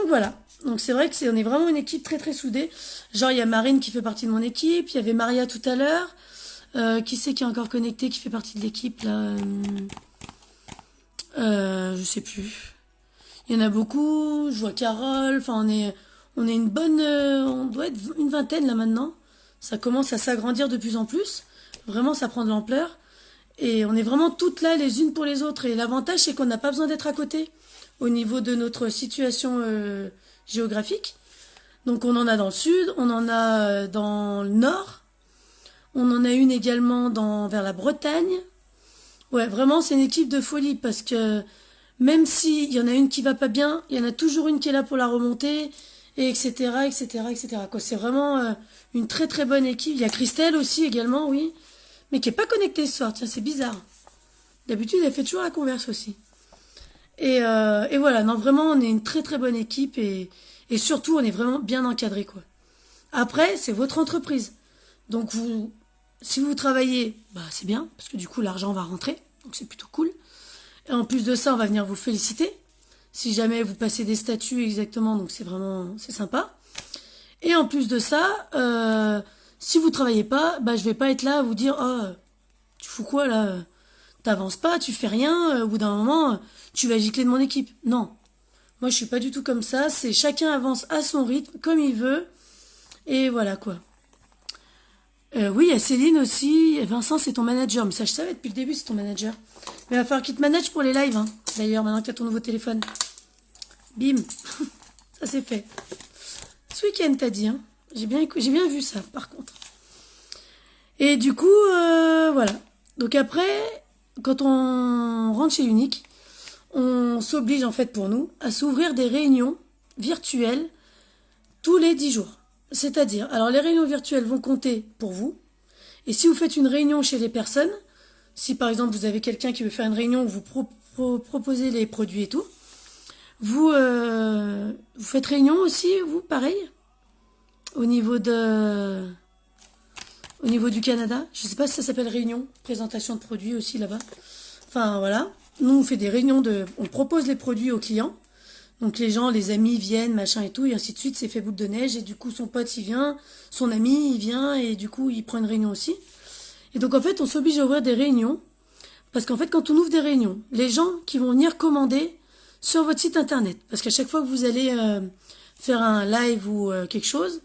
voilà. Donc c'est vrai que on est vraiment une équipe très très soudée. Genre il y a Marine qui fait partie de mon équipe, il y avait Maria tout à l'heure. Qui c'est qui est encore connecté, qui fait partie de l'équipe là je sais plus. Il y en a beaucoup. Je vois Carole. Enfin on est une bonne, on doit être une vingtaine là maintenant. Ça commence à s'agrandir de plus en plus. Vraiment ça prend de l'ampleur. Et on est vraiment toutes là les unes pour les autres. Et l'avantage c'est qu'on n'a pas besoin d'être à côté au niveau de notre situation géographique. Donc on en a dans le sud, on en a dans le nord, on en a une également vers la Bretagne. Ouais, vraiment c'est une équipe de folie parce que même s'il y en a une qui va pas bien, il y en a toujours une qui est là pour la remonter, et etc. quoi. C'est vraiment une très très bonne équipe. Il y a Christelle aussi également, oui, mais qui est pas connectée ce soir, tiens c'est bizarre. D'habitude elle fait toujours la converse aussi. Et voilà, non vraiment on est une très très bonne équipe et surtout on est vraiment bien encadré quoi. Après c'est votre entreprise, donc si vous travaillez, bah c'est bien parce que du coup l'argent va rentrer, donc c'est plutôt cool. Et en plus de ça on va venir vous féliciter si jamais vous passez des statuts exactement, donc c'est sympa. Et en plus de ça, si vous travaillez pas, bah je vais pas être là à vous dire oh tu fous quoi là, t'avances pas, tu fais rien, au bout d'un moment tu vas gicler de mon équipe. Non, moi je suis pas du tout comme ça, c'est chacun avance à son rythme, comme il veut, et voilà quoi. Oui, il y a Céline aussi. Vincent, c'est ton manager. Mais ça, je savais depuis le début, c'est ton manager. Mais il va falloir qu'il te manage pour les lives, hein. D'ailleurs, maintenant que tu as ton nouveau téléphone. Bim. Ça, c'est fait. Ce week-end, t'as dit, hein. J'ai bien vu ça, par contre. Et du coup, voilà. Donc après, quand on rentre chez Unique, on s'oblige, en fait, pour nous, à s'ouvrir des réunions virtuelles tous les 10 jours. C'est-à-dire, alors les réunions virtuelles vont compter pour vous. Et si vous faites une réunion chez les personnes, si par exemple vous avez quelqu'un qui veut faire une réunion où vous proposez les produits et tout, vous faites réunion aussi, vous, pareil, au niveau du Canada. Je ne sais pas si ça s'appelle réunion, présentation de produits aussi là-bas. Enfin voilà, nous on fait des réunions on propose les produits aux clients. Donc les gens, les amis viennent, machin et tout, et ainsi de suite, c'est fait boule de neige, et du coup son pote il vient, son ami il vient, et du coup il prend une réunion aussi. Et donc en fait on s'oblige à ouvrir des réunions, parce qu'en fait quand on ouvre des réunions, les gens qui vont venir commander sur votre site internet, parce qu'à chaque fois que vous allez faire un live ou quelque chose,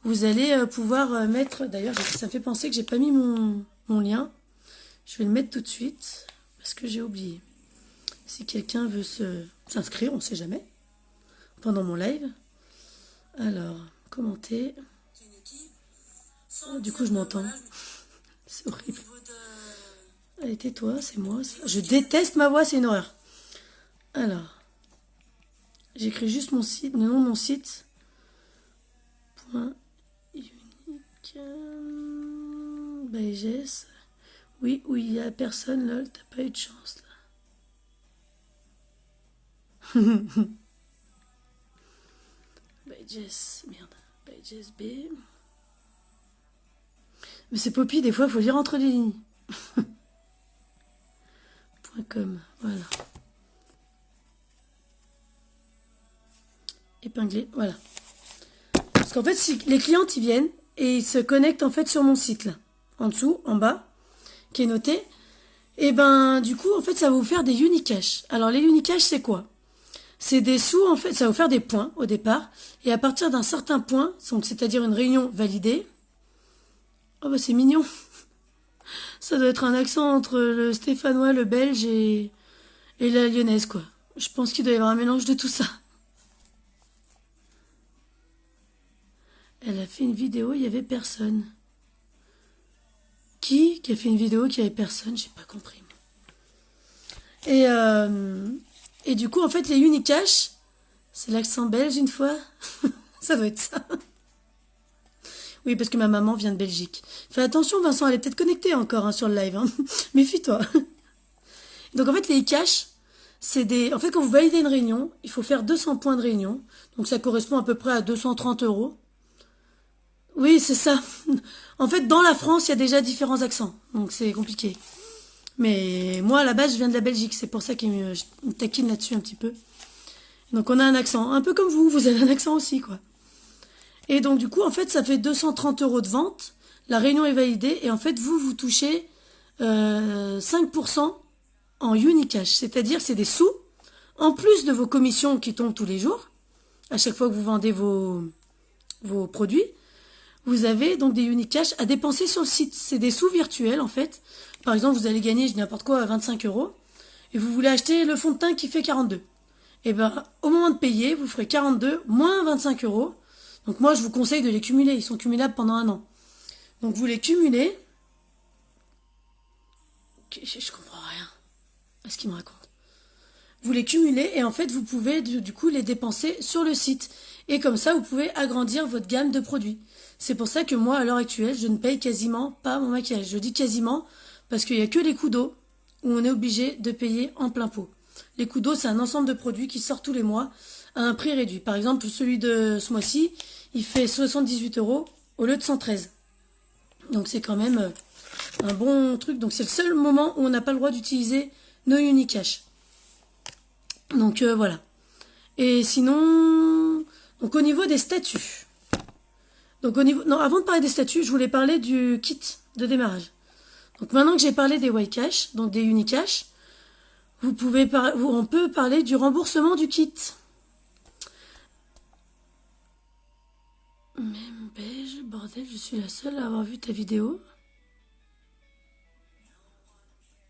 vous allez pouvoir mettre, d'ailleurs ça me fait penser que j'ai pas mis mon lien, je vais le mettre tout de suite, parce que j'ai oublié. Si quelqu'un veut s'inscrire, on sait jamais, pendant mon live. Alors, commenter. Oh, du coup, je m'entends. C'est horrible. Allez, tais-toi, c'est moi. Ça. Je déteste ma voix, c'est une horreur. Alors, j'écris juste mon site, le nom de mon site. Point unique. Bages. Oui, où il y a personne, lol, t'as pas eu de chance là. Bages, merde. Bages B. Mais c'est Poppy, des fois, il faut lire entre les lignes. .com, voilà. Épinglé, voilà. Parce qu'en fait, si les clients ils viennent et ils se connectent en fait sur mon site là, en dessous, en bas, qui est noté, et ben du coup en fait ça va vous faire des Unicash. Alors les Unicash c'est quoi? C'est des sous en fait, ça va vous faire des points au départ, et à partir d'un certain point, donc c'est-à-dire une réunion validée. Oh bah c'est mignon. Ça doit être un accent entre le stéphanois, le belge et la lyonnaise quoi. Je pense qu'il doit y avoir un mélange de tout ça. Elle a fait une vidéo, il y avait personne. Qui a fait une vidéo qui avait personne? J'ai pas compris. Et du coup, en fait, les Unicash, c'est l'accent belge une fois. Ça doit être ça. Oui, parce que ma maman vient de Belgique. Fais attention, Vincent, elle est peut-être connectée encore hein, sur le live. Hein. Méfie-toi. Donc en fait, les e-cash, c'est des... En fait, quand vous validez une réunion, il faut faire 200 points de réunion. Donc ça correspond à peu près à 230 €. Oui, c'est ça. En fait, dans la France, il y a déjà différents accents. Donc c'est compliqué. Mais moi, à la base, je viens de la Belgique. C'est pour ça qu'il me taquine là-dessus un petit peu. Donc on a un accent. Un peu comme vous avez un accent aussi, quoi. Et donc du coup, en fait, ça fait 230 € de vente. La réunion est validée. Et en fait, vous touchez 5% en Unicash. C'est-à-dire, c'est des sous, en plus de vos commissions qui tombent tous les jours, à chaque fois que vous vendez vos produits. Vous avez donc des Unicash à dépenser sur le site. C'est des sous virtuels, en fait. Par exemple, vous allez gagner, je dis n'importe quoi, 25 €. Et vous voulez acheter le fond de teint qui fait 42. Et ben, au moment de payer, vous ferez 42 moins 25 €. Donc moi, je vous conseille de les cumuler. Ils sont cumulables pendant un an. Donc vous les cumulez. Je comprends rien à ce qu'il me raconte. Vous les cumulez et en fait, vous pouvez du coup les dépenser sur le site. Et comme ça, vous pouvez agrandir votre gamme de produits. C'est pour ça que moi, à l'heure actuelle, je ne paye quasiment pas mon maquillage. Je dis quasiment parce qu'il n'y a que les coups d'eau où on est obligé de payer en plein pot. Les coups d'eau, c'est un ensemble de produits qui sort tous les mois à un prix réduit. Par exemple, celui de ce mois-ci, il fait 78 € au lieu de 113. Donc c'est quand même un bon truc. Donc c'est le seul moment où on n'a pas le droit d'utiliser nos Unicash. Donc voilà. Et sinon, donc au niveau des statuts. Donc au niveau, non, avant de parler des statuts, je voulais parler du kit de démarrage. Donc maintenant que j'ai parlé des Ycash, donc des Unicash, on peut parler du remboursement du kit. Même beige, bordel, je suis la seule à avoir vu ta vidéo.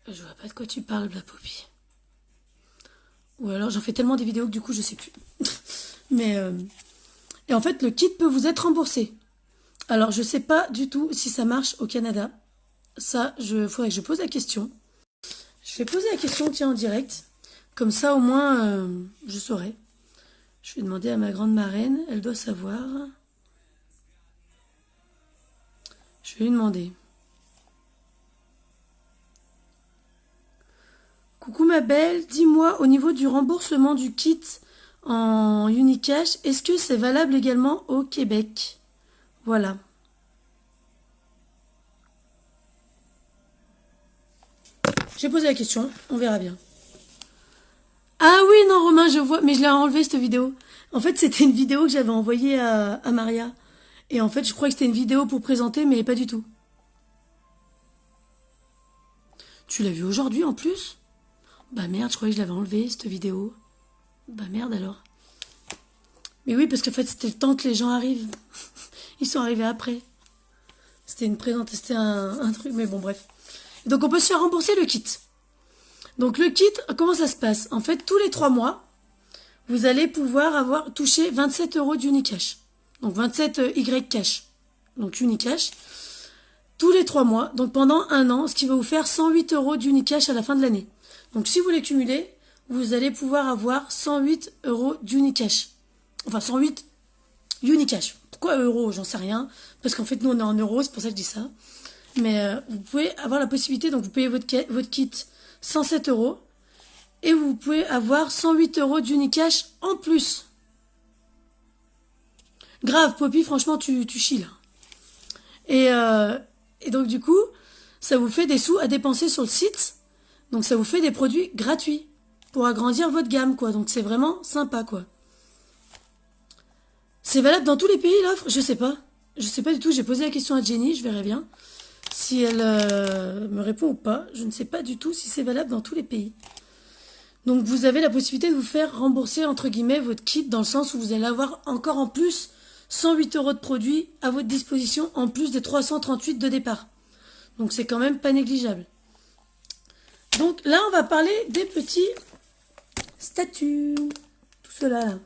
Je vois pas de quoi tu parles, Black Poppy. Ou alors j'en fais tellement des vidéos que du coup je sais plus. Mais et en fait le kit peut vous être remboursé. Alors je sais pas du tout si ça marche au Canada. Ça, faudrait que je pose la question. Je vais poser la question, tiens, en direct. Comme ça, au moins, je saurai. Je vais demander à ma grande marraine. Elle doit savoir. Je vais lui demander. Coucou ma belle, dis-moi, au niveau du remboursement du kit en Unicash, est-ce que c'est valable également au Québec? Voilà. J'ai posé la question, on verra bien. Ah oui, non, Romain, je vois, mais je l'ai enlevé cette vidéo. En fait, c'était une vidéo que j'avais envoyée à Maria. Et en fait, je croyais que c'était une vidéo pour présenter, mais pas du tout. Tu l'as vue aujourd'hui en plus? Bah merde, je croyais que je l'avais enlevée, cette vidéo. Bah merde alors. Mais oui, parce qu'en fait, c'était le temps que les gens arrivent. Ils sont arrivés après. C'était une présentation, c'était un truc, mais bon, bref. Donc, on peut se faire rembourser le kit. Donc, le kit, comment ça se passe? En fait, tous les 3 mois, vous allez pouvoir touché 27 € d'Unicash. Donc, 27 Y cash. Donc, Unicash. Tous les 3 mois, donc pendant un an, ce qui va vous faire 108 € d'Unicash à la fin de l'année. Donc, si vous les cumulez, vous allez pouvoir avoir 108 € d'Unicash. Enfin, 108 Unicash. Pourquoi euros? J'en sais rien. Parce qu'en fait, nous, on est en euros, c'est pour ça que je dis ça. Mais vous pouvez avoir la possibilité, donc vous payez votre kit 107 € et vous pouvez avoir 108 € d'Unicash en plus. Grave, Poppy, franchement, tu chies là. Et donc, du coup, ça vous fait des sous à dépenser sur le site. Donc, ça vous fait des produits gratuits pour agrandir votre gamme, quoi. Donc, c'est vraiment sympa, quoi. C'est valable dans tous les pays, l'offre? Je sais pas. Je sais pas du tout. J'ai posé la question à Jenny, je verrai bien. Si elle me répond ou pas, je ne sais pas du tout si c'est valable dans tous les pays. Donc vous avez la possibilité de vous faire rembourser entre guillemets votre kit dans le sens où vous allez avoir encore en plus 108 € de produits à votre disposition en plus des 338 de départ. Donc c'est quand même pas négligeable. Donc là on va parler des petits statuts. Tout cela là.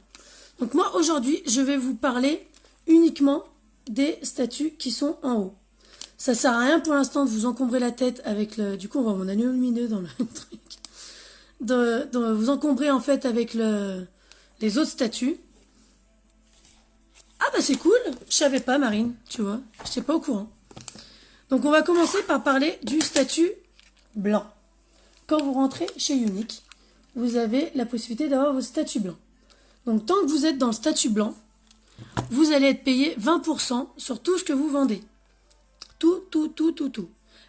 Donc moi aujourd'hui je vais vous parler uniquement des statuts qui sont en haut. Ça sert à rien pour l'instant de vous encombrer la tête avec le... Du coup, on voit mon anneau lumineux dans le truc. De vous encombrer en fait avec les autres statuts. Ah bah c'est cool. Je savais pas, Marine, tu vois. Je n'étais pas au courant. Donc on va commencer par parler du statut blanc. Quand vous rentrez chez Unique, vous avez la possibilité d'avoir vos statuts blancs. Donc tant que vous êtes dans le statut blanc, vous allez être payé 20% sur tout ce que vous vendez. Tout.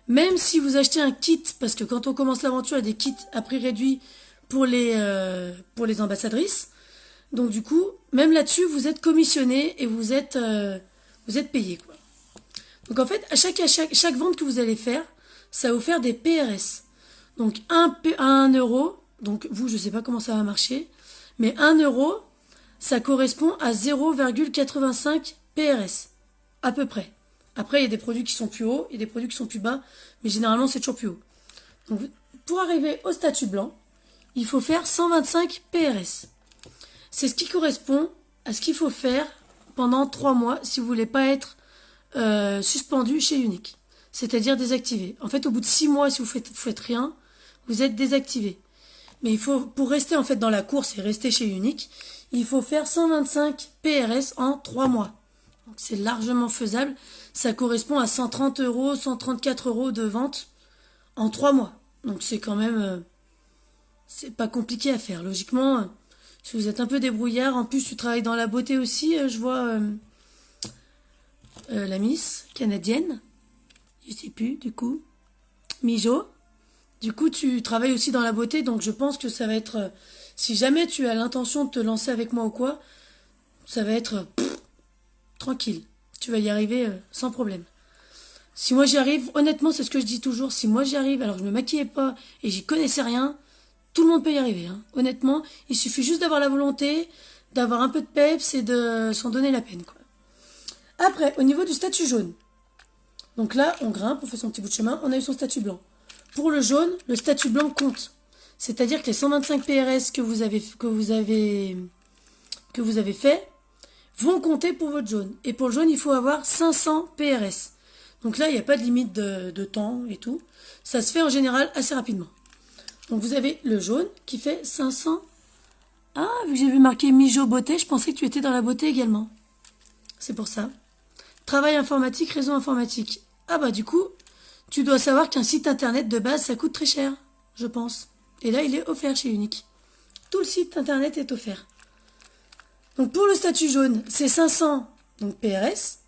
Même si vous achetez un kit, parce que quand on commence l'aventure, il y a des kits à prix réduit pour les ambassadrices. Donc du coup, même là-dessus, vous êtes commissionné et vous êtes payé, quoi. Donc en fait, à chaque vente que vous allez faire, ça va vous faire des PRS. Donc 1 euro, donc vous, je sais pas comment ça va marcher, mais 1 euro, ça correspond à 0,85 PRS, à peu près. Après, il y a des produits qui sont plus hauts et des produits qui sont plus bas, mais généralement, c'est toujours plus haut. Donc, pour arriver au statut blanc, il faut faire 125 PRS. C'est ce qui correspond à ce qu'il faut faire pendant 3 mois si vous voulez pas être suspendu chez Unique, c'est-à-dire désactivé. En fait, au bout de 6 mois, si vous faites rien, vous êtes désactivé. Mais il faut, pour rester en fait dans la course et rester chez Unique, il faut faire 125 PRS en 3 mois. Donc c'est largement faisable. Ça correspond à 130 €, 134 € de vente en 3 mois. Donc c'est quand même... c'est pas compliqué à faire. Logiquement, si vous êtes un peu débrouillard, en plus tu travailles dans la beauté aussi, je vois la Miss canadienne. Je sais plus, du coup. Mijo. Du coup, tu travailles aussi dans la beauté, donc je pense que ça va être... si jamais tu as l'intention de te lancer avec moi ou quoi, ça va être... tranquille. tu vas y arriver sans problème. Si moi j'y arrive, honnêtement, c'est ce que je dis toujours, si moi j'y arrive alors que je me maquillais pas et j'y connaissais rien, tout le monde peut y arriver. Hein. Honnêtement, il suffit juste d'avoir la volonté, d'avoir un peu de peps et de s'en donner la peine, quoi. Après, au niveau du statut jaune. Donc là, on grimpe, on fait son petit bout de chemin, on a eu son statut blanc. Pour le jaune, le statut blanc compte. C'est-à-dire que les 125 PRS que vous avez fait vont compter pour votre jaune. Et pour le jaune, il faut avoir 500 PRS. Donc là, il n'y a pas de limite de temps et tout. Ça se fait en général assez rapidement. Donc vous avez le jaune qui fait 500. Ah, vu que j'ai vu marqué Mijo Beauté, je pensais que tu étais dans la beauté également. C'est pour ça. Travail informatique, réseau informatique. Ah bah du coup, tu dois savoir qu'un site internet de base, ça coûte très cher, je pense. Et là, il est offert chez Unique. Tout le site internet est offert. Donc pour le statut jaune, c'est 500 donc PRS.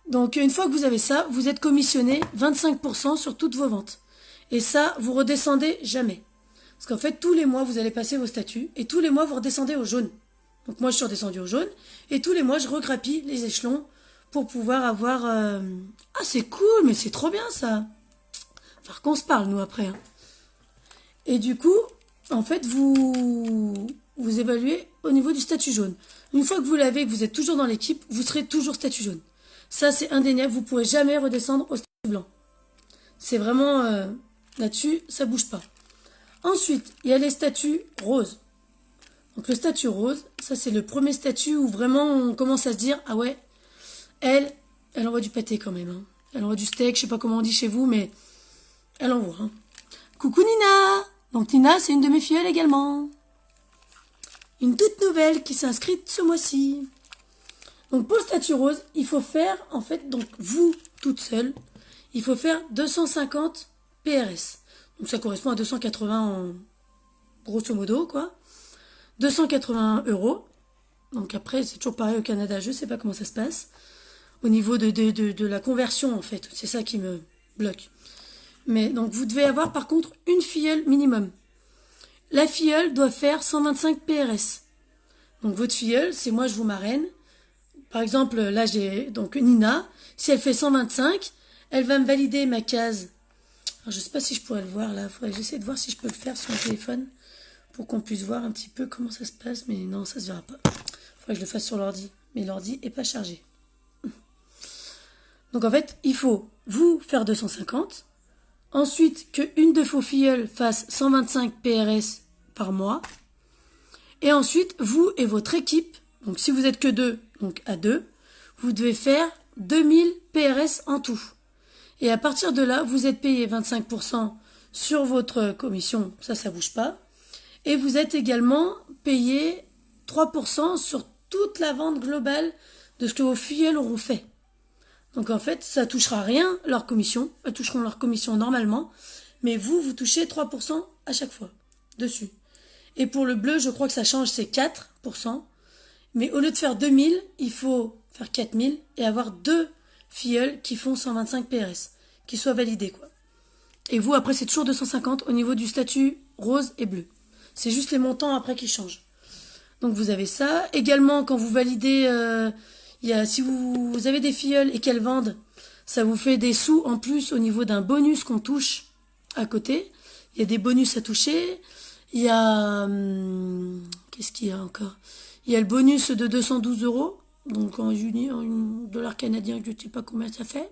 Donc une fois que vous avez ça, vous êtes commissionné 25% sur toutes vos ventes. Et ça, vous redescendez jamais. Parce qu'en fait, tous les mois, vous allez passer vos statuts et tous les mois, vous redescendez au jaune. Donc moi, je suis redescendu au jaune et tous les mois, je regrappille les échelons pour pouvoir avoir... Ah, c'est cool, mais c'est trop bien ça. Enfin, qu'on se parle, nous, après. Hein. Et du coup, en fait, vous évaluez au niveau du statut jaune. Une fois que vous l'avez, que vous êtes toujours dans l'équipe, vous serez toujours statut jaune. Ça, c'est indéniable. Vous ne pourrez jamais redescendre au statut blanc. C'est vraiment... là-dessus, ça ne bouge pas. Ensuite, il y a les statuts roses. Donc le statut rose, ça c'est le premier statut où vraiment on commence à se dire, ah ouais, elle envoie du pâté quand même. Hein. Elle envoie du steak, je sais pas comment on dit chez vous, mais elle envoie. Hein. Coucou Nina. Donc Nina, c'est une de mes filleules également. Une toute nouvelle qui s'est inscrite ce mois-ci. Donc pour le statut rose, il faut faire, en fait, donc vous, toute seule, il faut faire 250 PRS. Donc ça correspond à 280 en grosso modo, quoi. 280 €. Donc après, c'est toujours pareil au Canada, je sais pas comment ça se passe. Au niveau de la conversion, en fait. C'est ça qui me bloque. Mais donc vous devez avoir par contre une filleule minimum. La filleule doit faire 125 PRS. Donc votre filleule, c'est moi, je vous marraine. Par exemple, là j'ai donc Nina. Si elle fait 125, elle va me valider ma case. Alors, je sais pas si je pourrais le voir là. Faudrait que j'essaie de voir si je peux le faire sur mon téléphone pour qu'on puisse voir un petit peu comment ça se passe. Mais non, ça se verra pas. Faudrait que je le fasse sur l'ordi. Mais l'ordi est pas chargé. Donc en fait, il faut vous faire 250. Ensuite, qu'une de vos filleuls fasse 125 PRS par mois. Et ensuite, vous et votre équipe, donc si vous êtes que deux, donc à deux, vous devez faire 2000 PRS en tout. Et à partir de là, vous êtes payé 25% sur votre commission, ça bouge pas. Et vous êtes également payé 3% sur toute la vente globale de ce que vos filleuls auront fait. Donc en fait, ça touchera rien leur commission. Elles toucheront leur commission normalement. Mais vous touchez 3% à chaque fois dessus. Et pour le bleu, je crois que ça change, c'est 4%. Mais au lieu de faire 2000, il faut faire 4000 et avoir deux filleuls qui font 125 PRS, qui soient validés, quoi. Et vous, après, c'est toujours 250 au niveau du statut rose et bleu. C'est juste les montants après qui changent. Donc vous avez ça. Également, quand vous validez... si vous avez des filleuls et qu'elles vendent, ça vous fait des sous en plus au niveau d'un bonus qu'on touche à côté. Il y a des bonus à toucher. Il y a... qu'est-ce qu'il y a encore? Il y a le bonus de 212 €. Donc en dollar canadien, je ne sais pas combien ça fait.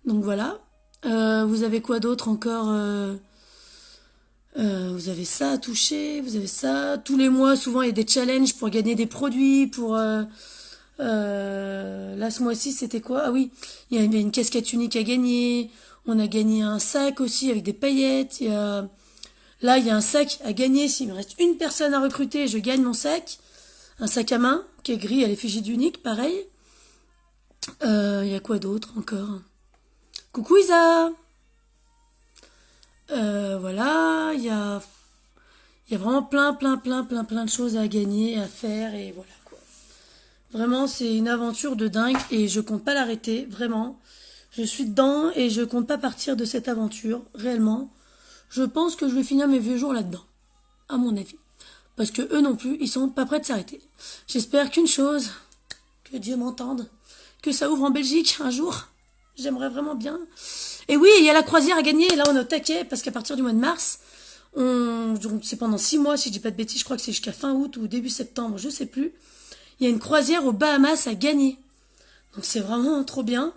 Donc voilà. Vous avez quoi d'autre encore? Vous avez ça à toucher. Vous avez ça. Tous les mois, souvent, il y a des challenges pour gagner des produits, pour... là, ce mois-ci, c'était quoi? Ah oui, il y avait une casquette unique à gagner. On a gagné un sac aussi avec des paillettes. Là, il y a un sac à gagner. S'il me reste une personne à recruter, je gagne mon sac. Un sac à main qui est gris à l'effigie d'Unique, pareil. Il y a quoi d'autre encore? Coucou Isa. Voilà, il y a vraiment plein de choses à gagner, à faire et voilà quoi. Vraiment, c'est une aventure de dingue et je compte pas l'arrêter, vraiment. Je suis dedans et je compte pas partir de cette aventure, réellement. Je pense que je vais finir mes vieux jours là-dedans, à mon avis. Parce que eux non plus, ils sont pas prêts de s'arrêter. J'espère qu'une chose, que Dieu m'entende, que ça ouvre en Belgique un jour. J'aimerais vraiment bien. Et oui, il y a la croisière à gagner. Et là, on est au taquet parce qu'à partir du mois de mars, donc c'est pendant 6 mois, si je dis pas de bêtises, je crois que c'est jusqu'à fin août ou début septembre, je sais plus. Il y a une croisière aux Bahamas à gagner. Donc c'est vraiment trop bien.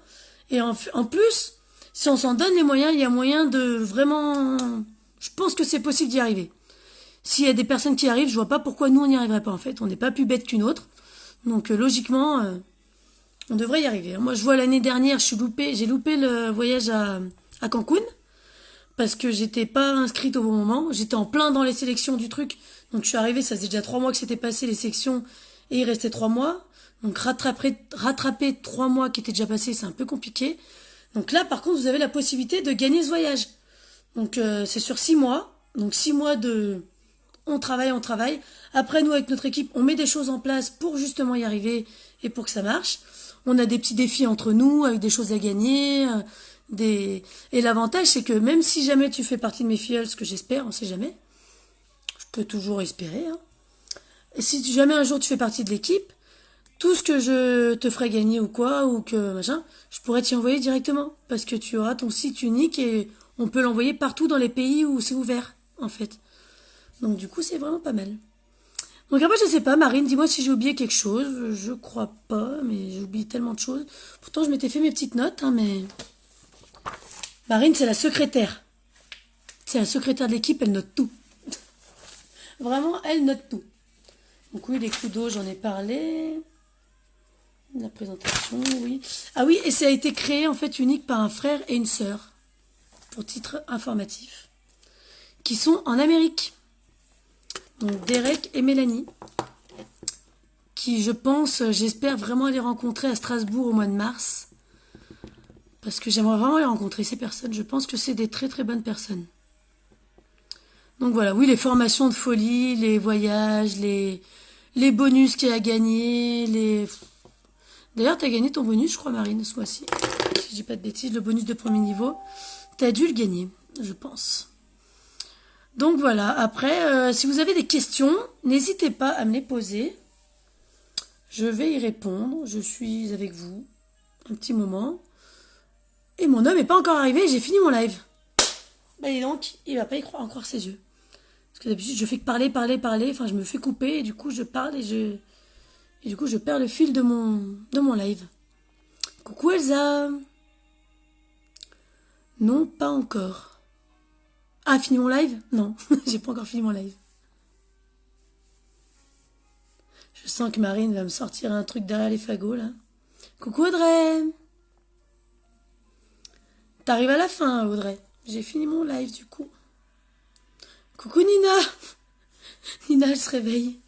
Et en plus, si on s'en donne les moyens, il y a moyen de vraiment... Je pense que c'est possible d'y arriver. S'il y a des personnes qui arrivent, je vois pas pourquoi nous on n'y arriverait pas en fait. On n'est pas plus bête qu'une autre. Donc logiquement, on devrait y arriver. Moi je vois l'année dernière, j'ai loupé le voyage à Cancun parce que j'étais pas inscrite au bon moment. J'étais en plein dans les sélections du truc. Donc je suis arrivée, ça faisait déjà 3 mois que c'était passé les sélections et il restait 3 mois. Donc rattraper 3 mois qui étaient déjà passés, c'est un peu compliqué. Donc là par contre vous avez la possibilité de gagner ce voyage. Donc c'est sur 6 mois. Donc 6 mois de... On travaille. Après, nous, avec notre équipe, on met des choses en place pour justement y arriver et pour que ça marche. On a des petits défis entre nous, avec des choses à gagner. Et l'avantage, c'est que même si jamais tu fais partie de mes filles, ce que j'espère, on sait jamais, je peux toujours espérer. Hein. Et si jamais un jour tu fais partie de l'équipe, tout ce que je te ferai gagner ou quoi, ou que machin, je pourrais t'y envoyer directement. Parce que tu auras ton site unique et on peut l'envoyer partout dans les pays où c'est ouvert, en fait. Donc du coup, c'est vraiment pas mal. Donc après, je sais pas, Marine, dis-moi si j'ai oublié quelque chose. Je crois pas, mais j'ai oublié tellement de choses. Pourtant, je m'étais fait mes petites notes, hein, mais... Marine, c'est la secrétaire. C'est la secrétaire de l'équipe, elle note tout. Vraiment, elle note tout. Donc oui, les coups d'eau, j'en ai parlé. La présentation, oui. Ah oui, et ça a été créé, en fait, unique par un frère et une sœur. Pour titre informatif. Qui sont en Amérique. Donc Derek et Mélanie, qui je pense, j'espère vraiment les rencontrer à Strasbourg au mois de mars. Parce que j'aimerais vraiment les rencontrer, ces personnes. Je pense que c'est des très très bonnes personnes. Donc voilà, oui, les formations de folie, les voyages, les bonus qu'il y a à gagner, D'ailleurs, t'as gagné ton bonus, je crois, Marine, ce mois-ci. Si je dis pas de bêtises, le bonus de premier niveau. T'as dû le gagner, je pense. Donc voilà, après, si vous avez des questions, n'hésitez pas à me les poser. Je vais y répondre, je suis avec vous un petit moment. Et mon homme n'est pas encore arrivé, j'ai fini mon live. Bah et donc, il va pas en croire ses yeux. Parce que d'habitude, je fais que parler, enfin je me fais couper, et du coup je parle et du coup je perds le fil de mon live. Coucou Elsa. Non, pas encore. Ah, fini mon live? Non, j'ai pas encore fini mon live. Je sens que Marine va me sortir un truc derrière les fagots, là. Coucou Audrey! T'arrives à la fin, Audrey. J'ai fini mon live, du coup. Coucou Nina! Nina, elle se réveille.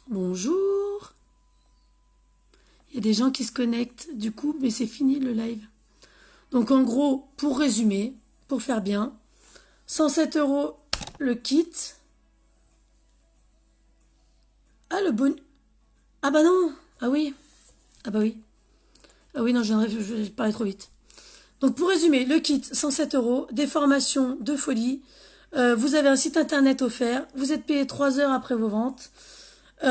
Bonjour! Il y a des gens qui se connectent, du coup, mais c'est fini le live. Donc en gros, pour résumer, pour faire bien, 107 € le kit. Ah, le bon... Ah bah non. Ah oui. Ah bah oui. Ah oui, non, je parlais trop vite. Donc pour résumer, le kit, 107 €, des formations de folie. Vous avez un site internet offert. Vous êtes payé 3 heures après vos ventes. On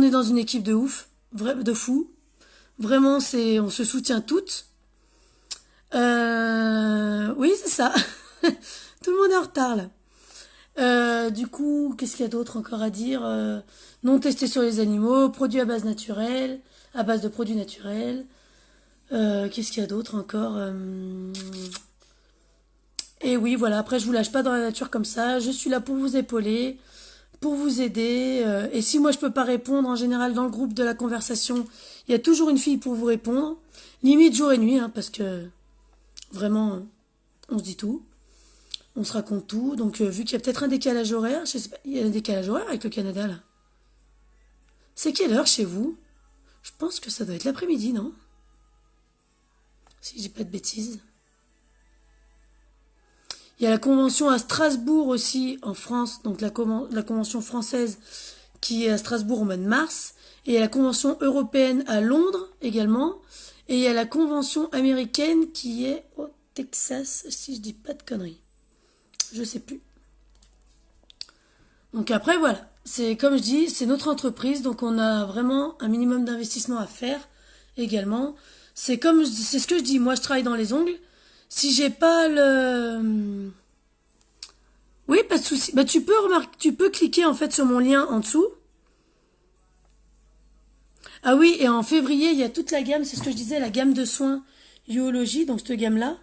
est dans une équipe de ouf. De fou. Vraiment, on se soutient toutes. Oui, c'est ça. Tout le monde est en retard là. Du coup, qu'est-ce qu'il y a d'autre encore à dire? Non testé sur les animaux, produits à base naturelle, à base de produits naturels. Qu'est-ce qu'il y a d'autre encore? Et oui, voilà, après je vous lâche pas dans la nature comme ça. Je suis là pour vous épauler, pour vous aider. Et si moi je peux pas répondre, en général dans le groupe de la conversation, il y a toujours une fille pour vous répondre. Limite jour et nuit, hein, parce que vraiment, on se dit tout. On se raconte tout. Donc vu qu'il y a peut-être un décalage horaire, je sais pas, il y a un décalage horaire avec le Canada là. C'est quelle heure chez vous? Je pense que ça doit être l'après-midi, non? Si je dis pas de bêtises. Il y a la convention à Strasbourg aussi, en France, donc la convention française qui est à Strasbourg au mois de mars. Et il y a la convention européenne à Londres également. Et il y a la convention américaine qui est au Texas, si je dis pas de conneries. Je sais plus. Donc après, voilà. c'est comme je dis, c'est notre entreprise, donc on a vraiment un minimum d'investissement à faire également. C'est ce que je dis, moi je travaille dans les ongles. Si j'ai pas le... Oui, pas de souci. Bah, tu peux cliquer en fait sur mon lien en dessous. Ah oui, et en février, il y a toute la gamme, c'est ce que je disais, la gamme de soins Uologie, donc cette gamme-là,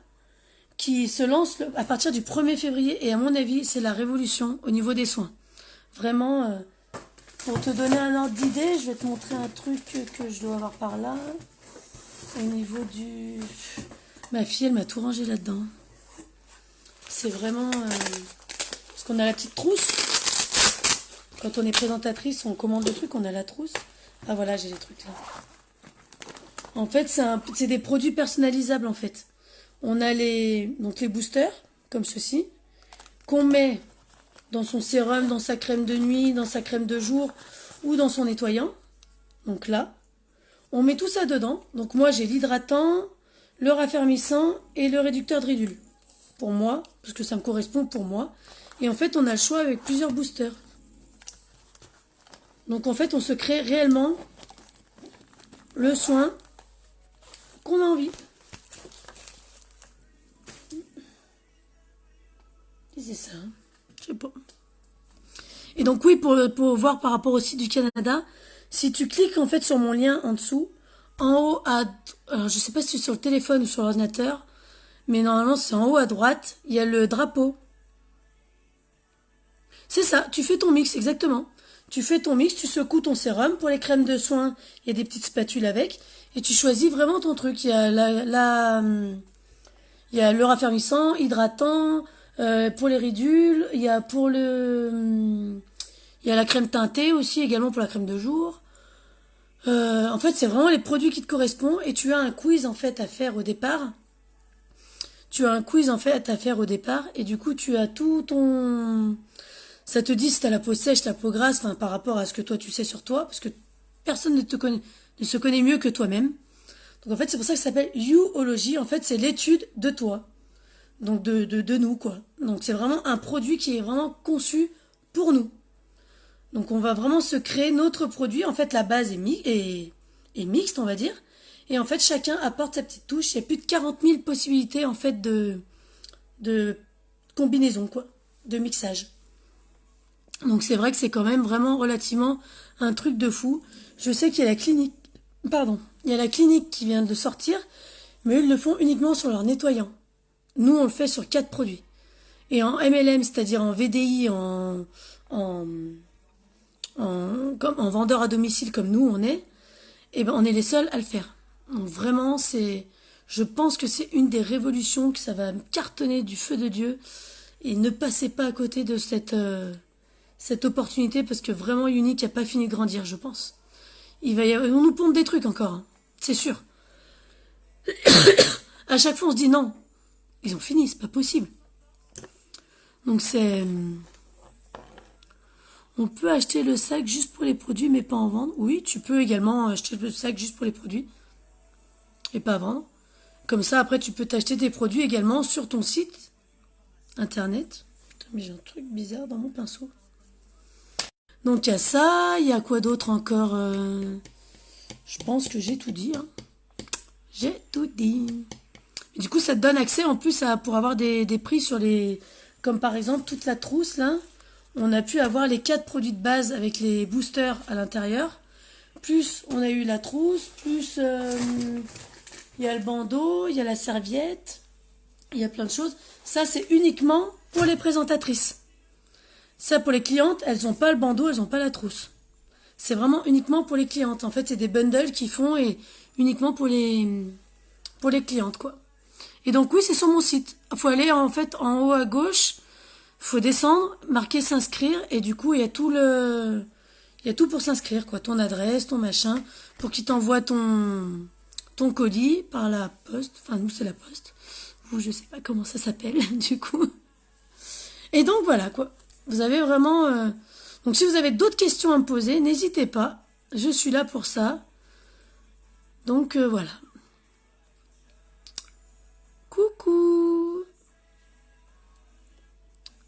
qui se lance à partir du 1er février, et à mon avis, c'est la révolution au niveau des soins. Vraiment, pour te donner un ordre d'idée, je vais te montrer un truc que je dois avoir par là. Au niveau du... Ma fille, elle m'a tout rangé là-dedans. C'est vraiment... Parce qu'on a la petite trousse. Quand on est présentatrice, on commande le truc, on a la trousse. Ah voilà, j'ai les trucs là. En fait, c'est des produits personnalisables en fait. On a donc les boosters, comme ceci, qu'on met dans son sérum, dans sa crème de nuit, dans sa crème de jour ou dans son nettoyant. Donc là, on met tout ça dedans. Donc moi, j'ai l'hydratant, le raffermissant et le réducteur de ridules. Pour moi, parce que ça me correspond pour moi. Et en fait, on a le choix avec plusieurs boosters. Donc en fait, on se crée réellement le soin qu'on a envie. C'est ça, hein. Je sais pas. Et donc oui, pour voir par rapport au site du Canada, si tu cliques en fait sur mon lien en dessous, en haut alors je sais pas si c'est sur le téléphone ou sur l'ordinateur, mais normalement c'est en haut à droite, il y a le drapeau. C'est ça, tu fais ton mix, exactement. Tu fais ton mix, tu secoues ton sérum. Pour les crèmes de soin, il y a des petites spatules avec. Et tu choisis vraiment ton truc. Il y a le raffermissant, hydratant, pour les ridules. Il y a la crème teintée aussi, également pour la crème de jour. En fait, c'est vraiment les produits qui te correspondent. Et tu as un quiz, en fait, à faire au départ. Et du coup, tu as tout ton... Ça te dit si t'as la peau sèche, la peau grasse, enfin, par rapport à ce que toi tu sais sur toi, parce que personne ne se connaît mieux que toi-même. Donc en fait, c'est pour ça que ça s'appelle Youology. En fait, c'est l'étude de toi. Donc de nous, quoi. Donc c'est vraiment un produit qui est vraiment conçu pour nous. Donc on va vraiment se créer notre produit. En fait, la base est mixte, on va dire. Et en fait, chacun apporte sa petite touche. Il y a plus de 40 000 possibilités, en fait, de combinaison, quoi. De mixage. Donc c'est vrai que c'est quand même vraiment relativement un truc de fou. Je sais qu'il y a il y a la clinique qui vient de sortir, mais eux, ils le font uniquement sur leur nettoyant. Nous, on le fait sur 4 produits. Et en MLM, c'est-à-dire en VDI, en, comme en vendeur à domicile comme nous on est, eh ben on est les seuls à le faire. Donc vraiment, je pense que c'est une des révolutions que ça va cartonner du feu de Dieu. Et ne passez pas à côté de cette opportunité parce que vraiment Unique n'a pas fini de grandir, je pense. On nous pompe des trucs encore, hein, c'est sûr. À chaque fois, on se dit non, ils ont fini, c'est pas possible. Donc on peut acheter le sac juste pour les produits, mais pas en vendre. Oui, tu peux également acheter le sac juste pour les produits et pas vendre. Comme ça, après, tu peux t'acheter tes produits également sur ton site internet. Putain, mais j'ai un truc bizarre dans mon pinceau. Donc il y a ça, il y a quoi d'autre encore Je pense que j'ai tout dit. Hein. J'ai tout dit. Et du coup, ça te donne accès en plus pour avoir des prix sur les... Comme par exemple, toute la trousse, là, on a pu avoir les 4 produits de base avec les boosters à l'intérieur. Plus, on a eu la trousse, plus, il y a le bandeau, il y a la serviette, il y a plein de choses. Ça, c'est uniquement pour les présentatrices. Ça, pour les clientes, elles n'ont pas le bandeau, elles n'ont pas la trousse. C'est vraiment uniquement pour les clientes. En fait, c'est des bundles qu'ils font et uniquement pour les clientes, quoi. Et donc, oui, c'est sur mon site. Il faut aller, en fait, en haut à gauche, il faut descendre, marquer s'inscrire, et du coup, il y a tout pour s'inscrire, quoi. Ton adresse, ton machin, pour qu'ils t'envoient ton colis par la poste. Enfin, nous, c'est la poste. Vous, je sais pas comment ça s'appelle, du coup. Et donc, voilà, quoi. Vous avez vraiment... Donc, si vous avez d'autres questions à me poser, n'hésitez pas. Je suis là pour ça. Donc, voilà. Coucou!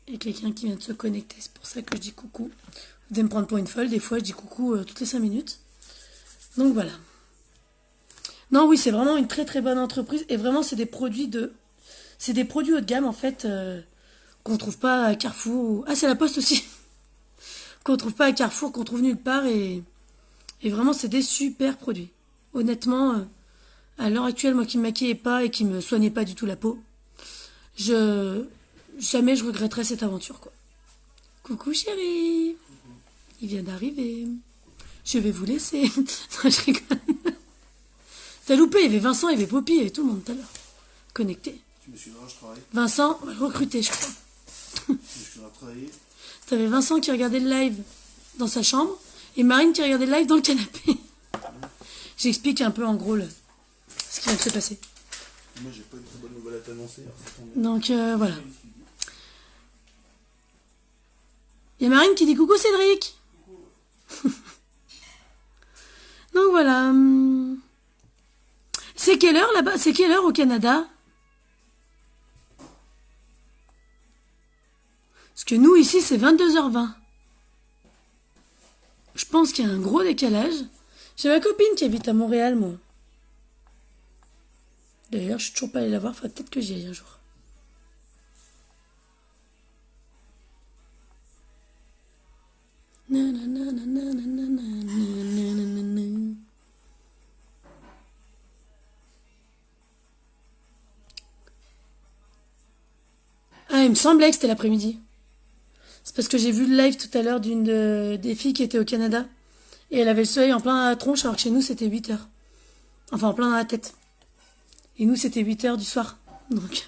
Il y a quelqu'un qui vient de se connecter, c'est pour ça que je dis coucou. Vous devez me prendre pour une folle, des fois je dis coucou toutes les 5 minutes. Donc voilà. Non, oui, c'est vraiment une très très bonne entreprise. Et vraiment, c'est des produits c'est des produits haut de gamme, en fait, qu'on trouve pas à Carrefour. Ah, c'est la Poste aussi. Qu'on trouve pas à Carrefour, qu'on trouve nulle part. Et vraiment, c'est des super produits. Honnêtement, à l'heure actuelle, moi qui me maquillais pas et qui me soignais pas du tout la peau, jamais je regretterais cette aventure, quoi. Coucou chérie. Il vient d'arriver. Je vais vous laisser. Non, je rigole. T'as loupé, il y avait Vincent, il y avait Poppy, il y avait tout le monde tout à l'heure. Connecté. Tu me suis là, je travaille. Vincent, on va le recruter, je crois. Je suis là à travailler. T'avais Vincent qui regardait le live dans sa chambre et Marine qui regardait le live dans le canapé. J'explique un peu en gros ce qui vient de se passer. Moi, j'ai pas une très bonne nouvelle à t'annoncer. Donc voilà. Il y a Marine qui dit coucou Cédric. Donc voilà. C'est quelle heure là-bas? C'est quelle heure au Canada? Parce que nous ici c'est 22h20. Je pense qu'il y a un gros décalage. J'ai ma copine qui habite à Montréal, moi. D'ailleurs, je suis toujours pas allée la voir. Faudrait peut-être que j'y aille un jour. Ah, il me semblait que c'était l'après-midi. C'est parce que j'ai vu le live tout à l'heure des filles qui étaient au Canada. Et elle avait le soleil en plein dans la tronche, alors que chez nous, c'était 8h. Enfin, en plein dans la tête. Et nous, c'était 8h du soir. Donc,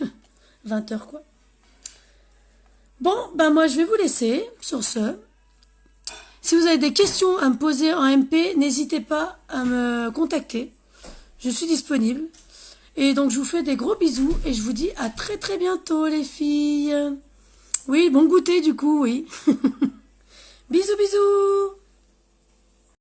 20h, quoi. Bon, ben moi, je vais vous laisser sur ce. Si vous avez des questions à me poser en MP, n'hésitez pas à me contacter. Je suis disponible. Et donc, je vous fais des gros bisous et je vous dis à très très bientôt, les filles. Oui, bon goûter, du coup, oui. Bisous, bisous.